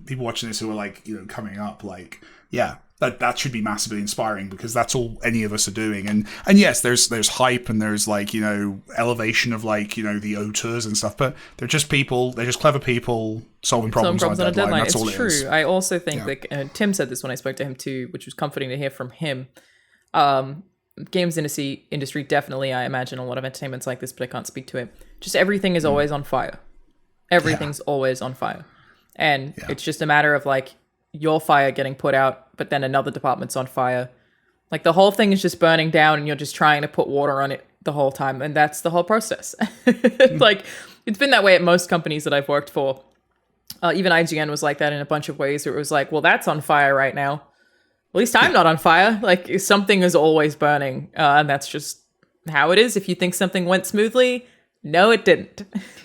people watching this who are like, coming up, like, yeah, that should be massively inspiring, because that's all any of us are doing. And yes, there's hype, and there's like, elevation of like, the auteurs and stuff, but they're just clever people solving problems on a deadline. That's all it is. It's true. I also think that Tim said this when I spoke to him too, which was comforting to hear from him. Games industry definitely, I imagine a lot of entertainment's like this, but I can't speak to it. Just everything is always on fire. Everything's always on fire. And it's just a matter of like your fire getting put out, but then another department's on fire. Like, the whole thing is just burning down, and you're just trying to put water on it the whole time. And that's the whole process. Like, it's been that way at most companies that I've worked for. Even IGN was like that in a bunch of ways, where it was like, well, that's on fire right now. At least I'm not on fire. Like, something is always burning. And that's just how it is. If you think something went smoothly, no, it didn't.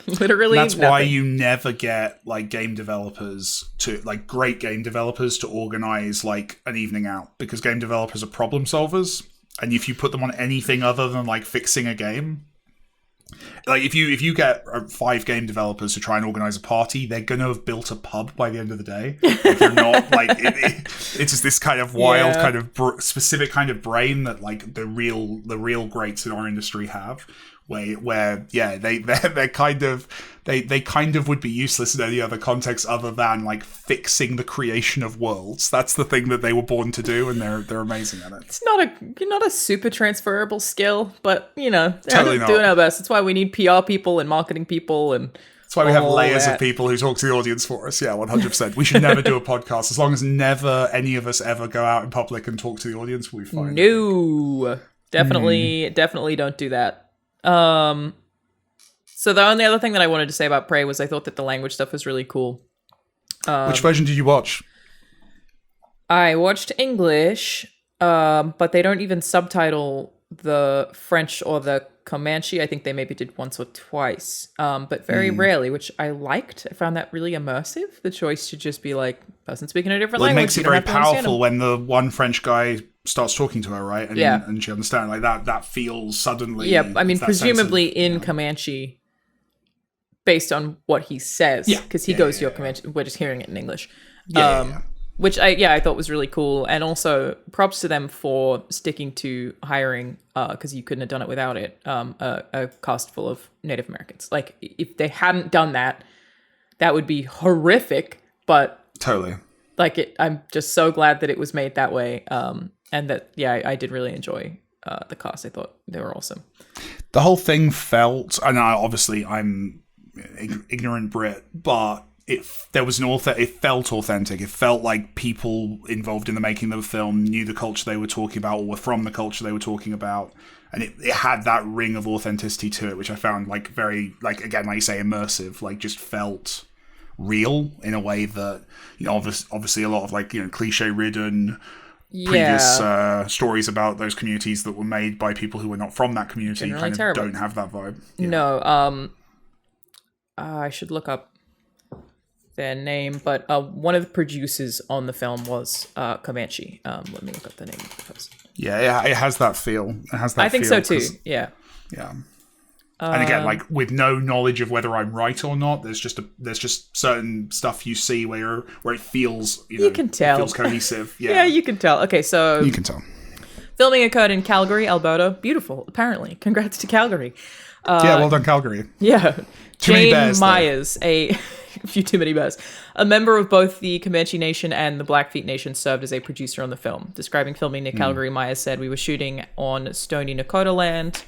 Literally, and that's nothing. why you never get like great game developers to organize like an evening out, because game developers are problem solvers, and if you put them on anything other than like fixing a game, like if you get 5 game developers to try and organize a party, they're gonna have built a pub by the end of the day. Like, they're not like it's just this kind of wild kind of specific kind of brain that like the real greats in our industry have. Where they're kind of would be useless in any other context other than like fixing the creation of worlds. That's the thing that they were born to do, and they're amazing at it. It's not a super transferable skill, but totally doing our best. That's why we need PR people and marketing people, and that's why we have layers of people who talk to the audience for us. Yeah, 100%. We should never do a podcast. As long as never any of us ever go out in public and talk to the audience, we'll be fine. No, definitely don't do that. So the only other thing that I wanted to say about Prey was I thought that the language stuff was really cool. Which version did you watch? I watched English, but they don't even subtitle the French or the Comanche. I think they maybe did once or twice, but very rarely, which I liked. I found that really immersive, the choice to just be like, person speaking a different language. It makes it very powerful when the one French guy starts talking to her, right? And, and she understands, like, that feels suddenly... Yeah, I mean, presumably in Comanche, based on what he says, because he goes, your Comanche, we're just hearing it in English. Which I thought was really cool. And also, props to them for sticking to hiring, because you couldn't have done it without it, a cast full of Native Americans. Like, if they hadn't done that, that would be horrific, but... Totally. Like, I'm just so glad that it was made that way. And that, I did really enjoy the cast. I thought they were awesome. The whole thing felt, and obviously I'm ignorant Brit, but it felt authentic. It felt like people involved in the making of the film knew the culture they were talking about, or were from the culture they were talking about. and it had that ring of authenticity to it, which I found like very, like, again, like you say, immersive, like just felt real in a way that, you know, obviously a lot of like, you know, cliche ridden previous stories about those communities that were made by people who were not from that community Generally kind of terrible. don't have that vibe. No, I should look up their name, but one of the producers on the film was Comanche. Let me look up the name first. Yeah, it has that feel. It has that. I think so too. Yeah. Yeah. And again, like with no knowledge of whether I'm right or not, there's just certain stuff you see where it feels, you can tell, it feels cohesive. Yeah. Yeah, you can tell. Okay, so you can tell. Filming occurred in Calgary, Alberta. Beautiful, apparently. Congrats to Calgary. Yeah, well done, Calgary. Yeah. Too many Jane bears, Myers, a few too many bears. A member of both the Comanche Nation and the Blackfeet Nation, served as a producer on the film. Describing filming near Calgary, Myers said, "We were shooting on Stony Nakota land.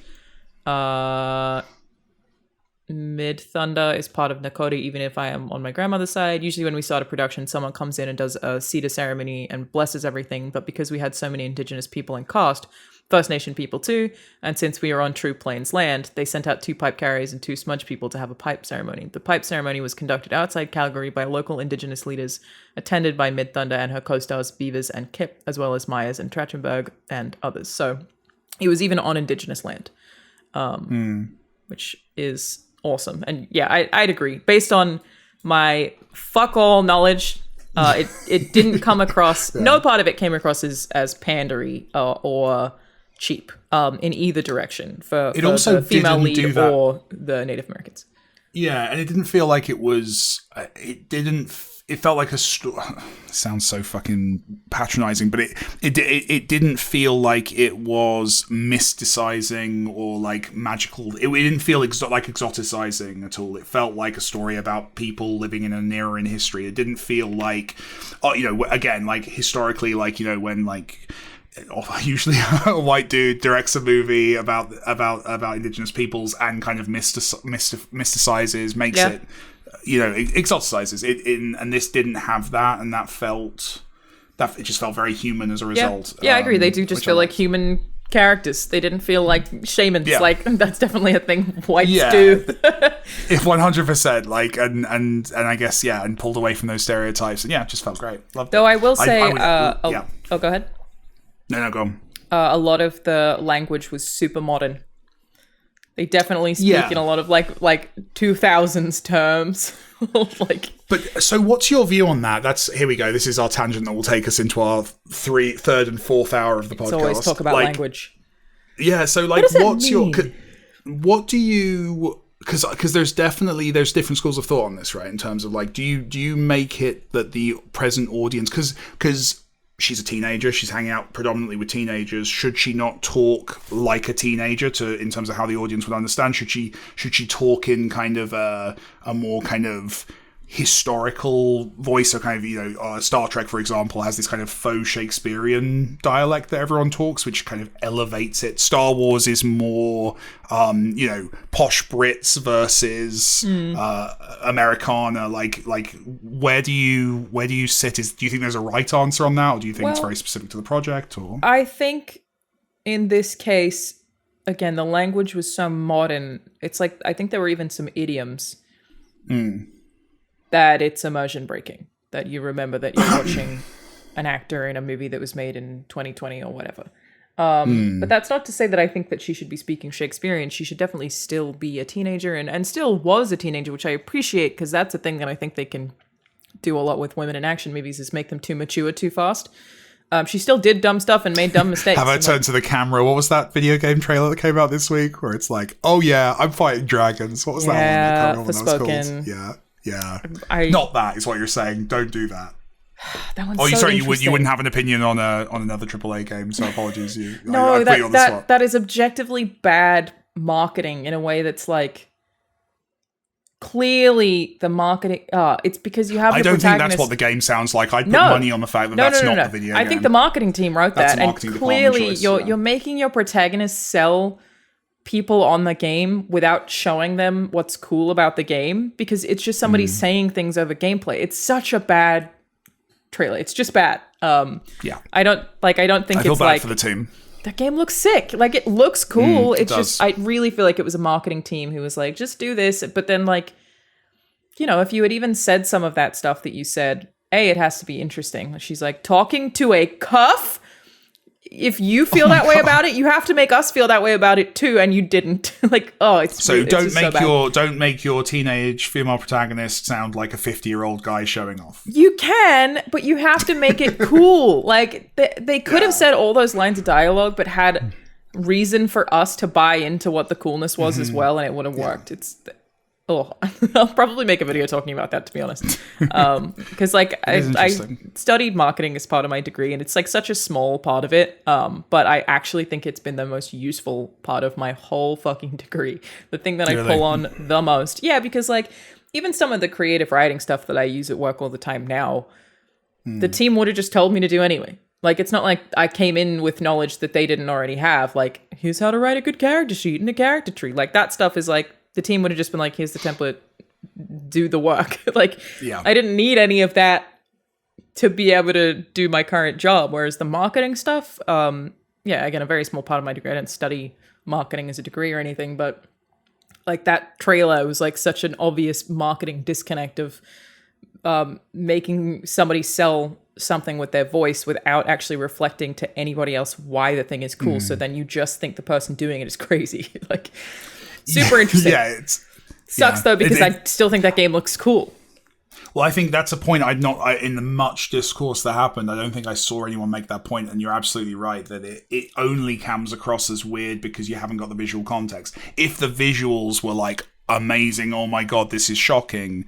Mid-Thunder is part of Nakota, even if I am on my grandmother's side. Usually when we start a production, someone comes in and does a cedar ceremony and blesses everything. But because we had so many Indigenous people in cast, First Nation people too, and since we are on True Plains land, they sent out 2 pipe carriers and 2 smudge people to have a pipe ceremony. The pipe ceremony was conducted outside Calgary by local Indigenous leaders, attended by Mid-Thunder and her co-stars Beavers and Kip, as well as Myers and Trachtenberg and others. So it was even on Indigenous land, which is awesome. And yeah, I'd agree. Based on my fuck all knowledge, it didn't come across, no part of it came across as pandery or cheap in either direction for also the female didn't lead do that. or the Native Americans. Yeah, and it didn't feel like it was. It felt like a. Sounds so fucking patronizing, but it didn't feel like it was mysticizing or like magical. It didn't feel like exoticizing at all. It felt like a story about people living in an era in history. It didn't feel like, again, like historically, like, you know, when like. Usually a white dude directs a movie about Indigenous peoples and kind of mysticizes, makes it, you know, exoticizes it. And this didn't have that, and that it just felt very human as a result. Yeah, I agree. They do just feel like human characters. They didn't feel like shamans. Yeah. Like that's definitely a thing whites do. 100%. Like and I guess and pulled away from those stereotypes, and it just felt great. Loved it. Though I will say, go ahead. No, go on. A lot of the language was super modern. They definitely speak in a lot of like 2000s terms. But so what's your view on that? Here we go. This is our tangent that will take us into our third and fourth hour of the podcast. Always talk about language. Yeah. So like, what do you? Because there's different schools of thought on this, right? In terms of like, do you make it that the present audience, because she's a teenager, she's hanging out predominantly with teenagers. Should she not talk like a teenager in terms of how the audience would understand? Should she talk in kind of a more kind of historical voice, or kind of, you know, Star Trek, for example, has this kind of faux Shakespearean dialect that everyone talks, which kind of elevates it. Star Wars is more, you know, posh Brits versus Americana. Like where do you sit? Do you think there's a right answer on that, or do you think it's very specific to the project? Or I think in this case, again, the language was so modern. It's like, I think there were even some idioms. That it's immersion breaking, that you remember that you're watching an actor in a movie that was made in 2020 or whatever. But that's not to say that I think that she should be speaking Shakespearean. She should definitely still be a teenager and still was a teenager, which I appreciate, because that's a thing that I think they can do a lot with women in action movies, is make them too mature too fast. She still did dumb stuff and made dumb mistakes. Have I turned to the camera? What was that video game trailer that came out this week where it's like, oh yeah, I'm fighting dragons? What was that one? I can't remember what that was called. Yeah. Not that is what you're saying. Don't do that. That one's so you wouldn't have an opinion on another AAA game, so apologies. No, that is objectively bad marketing in a way that's like, clearly the marketing. It's because you have. I don't think that's what the game sounds like. I'd put money on the fact that that's not the video game. I think the marketing team wrote that, and clearly you're making your protagonist sell people on the game without showing them what's cool about the game, because it's just somebody saying things over gameplay. It's such a bad trailer. It's just bad. I don't think I feel it's bad like for the team. that game looks sick. Like, it looks cool. It it's does. just, I really feel like it was a marketing team who was like, just do this. But then, like, you know, if you had even said some of that stuff that you said, it has to be interesting. She's like, talking to a cuff? If you feel that way about it, you have to make us feel that way about it too, and you didn't. Like, it's so really, don't make your teenage female protagonist sound like a 50-year-old guy showing off. You can, but you have to make it cool. Like, they could have said all those lines of dialogue, but had reason for us to buy into what the coolness was as well, and it would have worked. I'll probably make a video talking about that, to be honest. Because like I studied marketing as part of my degree, and it's like such a small part of it. But I actually think it's been the most useful part of my whole fucking degree. The thing that I pull on the most. Yeah, because like even some of the creative writing stuff that I use at work all the time now, the team would have just told me to do anyway. Like, it's not like I came in with knowledge that they didn't already have. Like, here's how to write a good character sheet and a character tree. Like, that stuff is like, the team would have just been like, here's the template, do the work. Like, I didn't need any of that to be able to do my current job. Whereas the marketing stuff, again, a very small part of my degree. I didn't study marketing as a degree or anything, but like that trailer was like such an obvious marketing disconnect of making somebody sell something with their voice without actually reflecting to anybody else why the thing is cool. So then you just think the person doing it is crazy. Like, super interesting. Sucks though, because I still think that game looks cool. Well, I think that's a point in the much discourse that happened, I don't think I saw anyone make that point, and you're absolutely right that it only comes across as weird because you haven't got the visual context. If the visuals were like amazing, oh my god, this is shocking,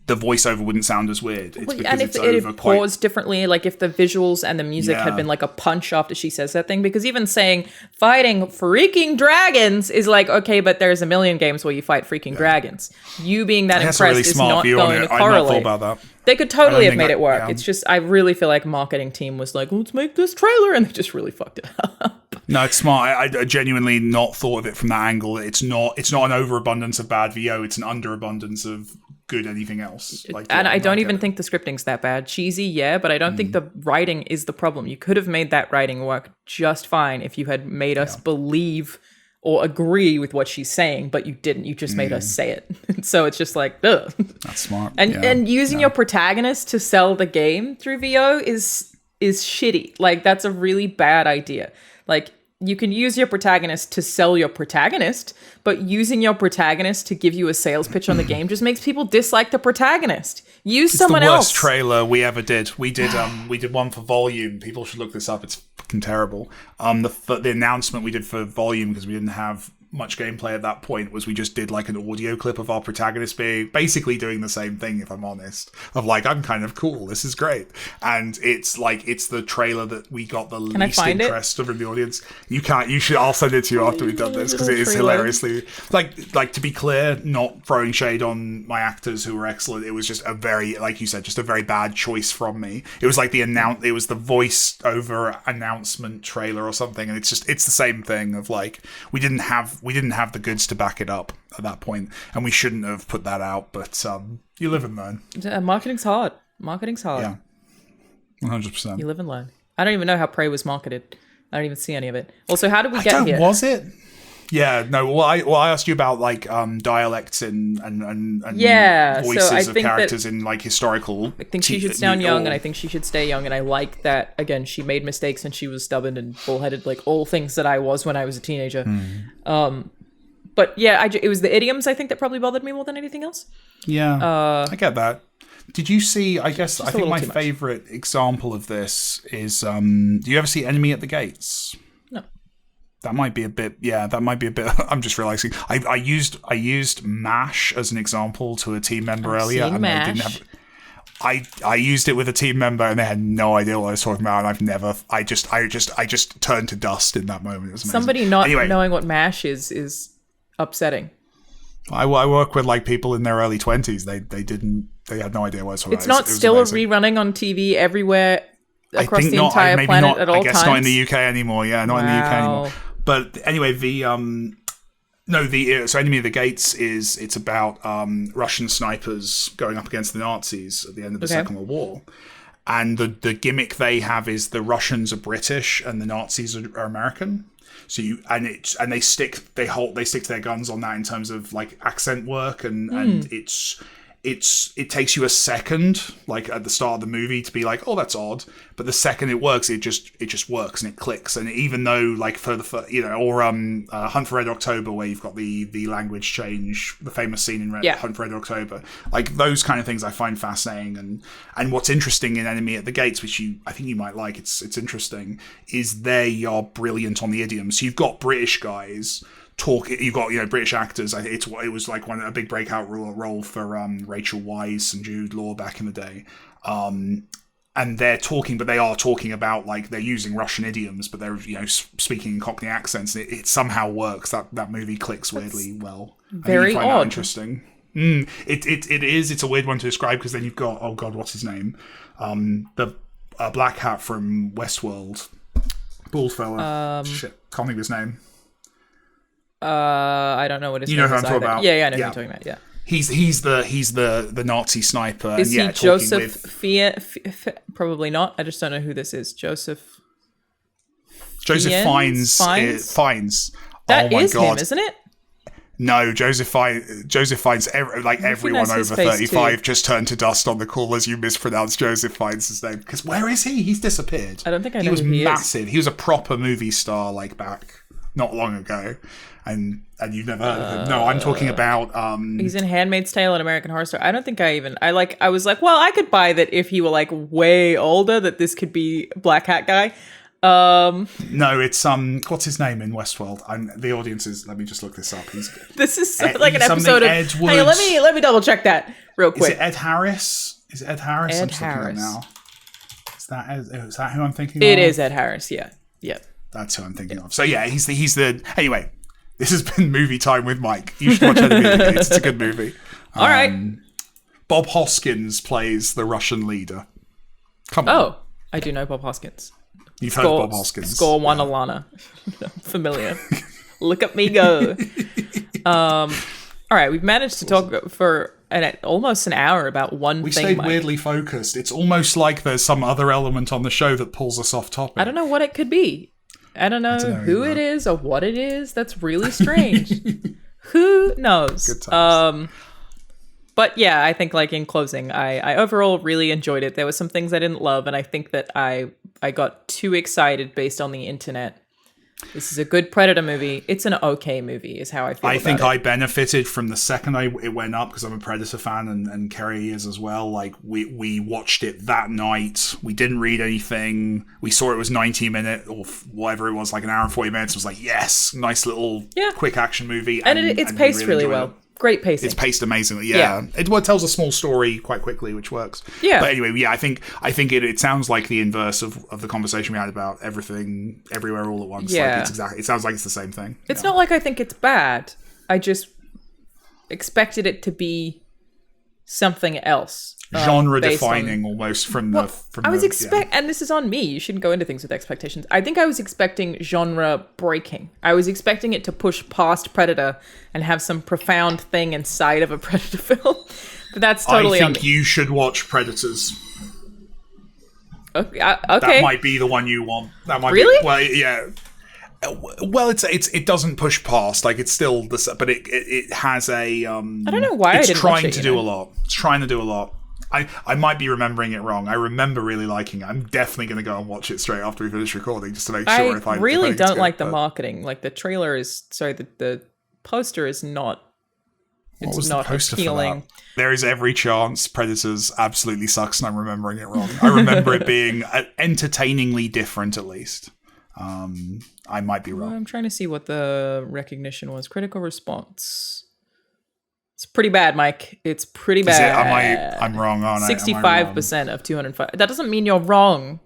the voiceover wouldn't sound as weird. And if it paused differently, like if the visuals and the music had been like a punch after she says that thing, because even saying fighting freaking dragons is like, okay, but there's a million games where you fight freaking dragons. You being that impressed really is not going to correlate. I'd not thought about that. They could totally have made it work. Yeah. It's just, I really feel like marketing team was like, let's make this trailer, and they just really fucked it up. No, it's smart. I genuinely not thought of it from that angle. It's not an overabundance of bad VO. It's an underabundance of good anything else. And I don't even think the scripting's that bad. Cheesy, but I don't think the writing is the problem. You could have made that writing work just fine if you had made us believe or agree with what she's saying, but you didn't. You just made us say it. So it's just like, ugh. That's smart. And using your protagonist to sell the game through VO is shitty. Like, that's a really bad idea. Like, you can use your protagonist to sell your protagonist, but using your protagonist to give you a sales pitch on the game just makes people dislike the protagonist. Use someone else. It's the worst trailer we ever did. We did one for Volume. People should look this up. It's fucking terrible. The announcement we did for Volume, because we didn't have much gameplay at that point, was we just did like an audio clip of our protagonist being basically doing the same thing, if I'm honest, of like, I'm kind of cool, this is great. And it's the trailer that we got the least interest from the audience. I'll send it to you after we've done this, because it is hilariously like to be clear, not throwing shade on my actors who were excellent. It was just a very, like you said, just a very bad choice from me. It was like it was the voice over announcement trailer or something, and it's the same thing of like, we didn't have the goods to back it up at that point, and we shouldn't have put that out, but you live and learn. Marketing's hard. Yeah, 100%. You live and learn. I don't even know how Prey was marketed. I don't even see any of it. Also, how did we get here? Was it? Yeah, no. Well, I asked you about like dialects and voices of characters in like historical. I think she should sound young, and I think she should stay young. And I like that, again, she made mistakes and she was stubborn and bullheaded, like all things that I was when I was a teenager. But yeah, it was the idioms, I think, that probably bothered me more than anything else. Yeah, I get that. Did you see? I think my favorite example of this is. Do you ever see Enemy at the Gates? No. That might be a bit. Yeah, that might be a bit. I'm just realizing. I used MASH as an example to a team member earlier, and they didn't have. I used it with a team member, and they had no idea what I was talking about. And I've never. I just turned to dust in that moment. It was amazing. Somebody not knowing what MASH is upsetting. I work with like people in their early 20s. They had no idea what I was talking about. It's not still rerunning on TV everywer across the entire planet at all times. I guess not in the UK anymore. Yeah, not in the UK anymore. But anyway, so Enemy of the Gates it's about Russian snipers going up against the Nazis at the end of the Second World War. And the gimmick they have is the Russians are British and the Nazis are American. So they stick to their guns on that in terms of like accent work, and it takes you a second, like at the start of the movie, to be like, oh, that's odd, but the second it works, it just works and it clicks. And even though like or Hunt for Red October, where you've got the language change, the famous scene in Hunt for Red October, like those kind of things I find fascinating. And what's interesting in Enemy at the Gates, which I think you might like, it's interesting, is they are brilliant on the idioms. So you've got British guys talk. You've got British actors. It was like a big breakout role for Rachel Weisz and Jude Law back in the day. And they're talking, but they are talking about like they're using Russian idioms, but they're speaking in Cockney accents. It somehow works. That movie clicks weirdly well. Very I find odd. That interesting. It is. It's a weird one to describe because then you've got, oh god, what's his name? The black hat from Westworld, bald fella. Shit, can't think of his name. I don't know what his name is. You know who I'm talking about? Yeah, I know who you're talking about. Yeah. He's the Nazi sniper. Is and, he Joseph probably not. I just don't know who this is. Joseph Fiennes. That is God. him, isn't it? No, Joseph Fiennes. Everyone over 35 just turned to dust on the call as you mispronounced Joseph Fiennes' name. Because where is he? He's disappeared. I don't think I know He was who he massive. is. He was a proper movie star back not long ago. And you've never heard of him. No, I'm talking about he's in Handmaid's Tale and American Horror Story. I don't think I was like, well, I could buy that if he were like way older, that this could be Black Hat guy. No, it's what's his name in Westworld? The audience is, let me just look this up. This is like an episode of Ed Wood. Hang on, let me double check that real quick. Is it Ed Harris? Ed I'm Harris. Now. Is that who I'm thinking It of? is Ed Harris, yeah. That's who I'm thinking of. So yeah, he's the anyway. This has been movie time with Mike. You should watch Enemy at the Gates. It's a good movie. All right. Bob Hoskins plays the Russian leader. Come on. Oh, I do know Bob Hoskins. You've heard of Bob Hoskins. Score one, Alanah. Familiar. Look at me go. All right, we've managed to talk for almost an hour about one we thing. We stayed Mike. weirdly focused. It's almost like there's some other element on the show that pulls us off topic. I don't know what it could be. I don't know who it is or what it is. That's really strange. Who knows? Good times. But yeah, I think in closing, I overall really enjoyed it. There were some things I didn't love, and I think that I got too excited based on the internet. This is a good Predator movie. It's an okay movie, is how I feel. I think I benefited from the second it went up because I'm a Predator fan and Kerry is as well. We watched it that night. We didn't read anything. We saw it was 90 minutes or whatever it was, like an hour and 40 minutes. It was like, yes, nice little quick action movie. And it's paced really well. Great pacing. It's paced amazingly. Yeah. It tells a small story quite quickly, which works. Yeah. But anyway, I think it sounds like the inverse of the conversation we had about everything, everywhere, all at once. Yeah. It sounds like it's the same thing. It's not like I think it's bad. I just expected it to be something else. Genre defining almost from the and this is on me, you shouldn't go into things with expectations. I think I was expecting genre breaking. I was expecting it to push past Predator and have some profound thing inside of a Predator film. But that's totally on me. I think you should watch Predators. Okay. That might be the one you want. That might really? Well, yeah. Well, it doesn't push past, it's still but it has a I don't know why it's I didn't trying watch it, to do a lot. It's trying to do a lot. I might be remembering it wrong. I remember really liking it. I'm definitely going to go and watch it straight after we finish recording just to make sure I really don't like the marketing. The trailer is the poster is not. It's not appealing. There is every chance Predators absolutely sucks, and I'm remembering it wrong. I remember it being entertainingly different, at least. I might be wrong. I'm trying to see what the recognition was. Critical response. It's pretty bad, Mike. It's pretty bad. I'm wrong, aren't I? 65% of 205. That doesn't mean you're wrong.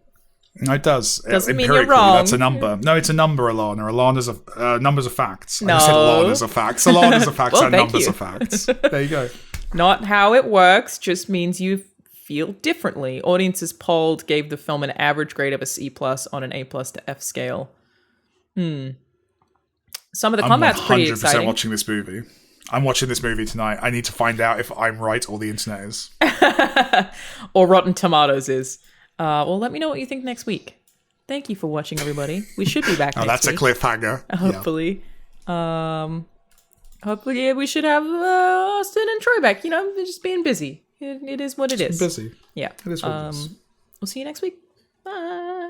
No, it does. Doesn't mean you're wrong. That's a number. No, it's a number, Alanah. Alana's numbers are facts. No. I said Alana's are facts. Alana's are facts Well, and numbers are facts. There you go. Not how it works. Just means you feel differently. Audiences polled gave the film an average grade of a C+ on an A+ to F scale. Some of the combat's pretty exciting. I'm 100% watching this movie. I'm watching this movie tonight. I need to find out if I'm right or the internet is. Or Rotten Tomatoes is. Well, let me know what you think next week. Thank you for watching, everybody. We should be back next that's week. a cliffhanger. Hopefully. Hopefully we should have Austin and Troy back. You know, they're just being busy. It is what it is. Busy. Yeah. It is what it is. We'll see you next week. Bye.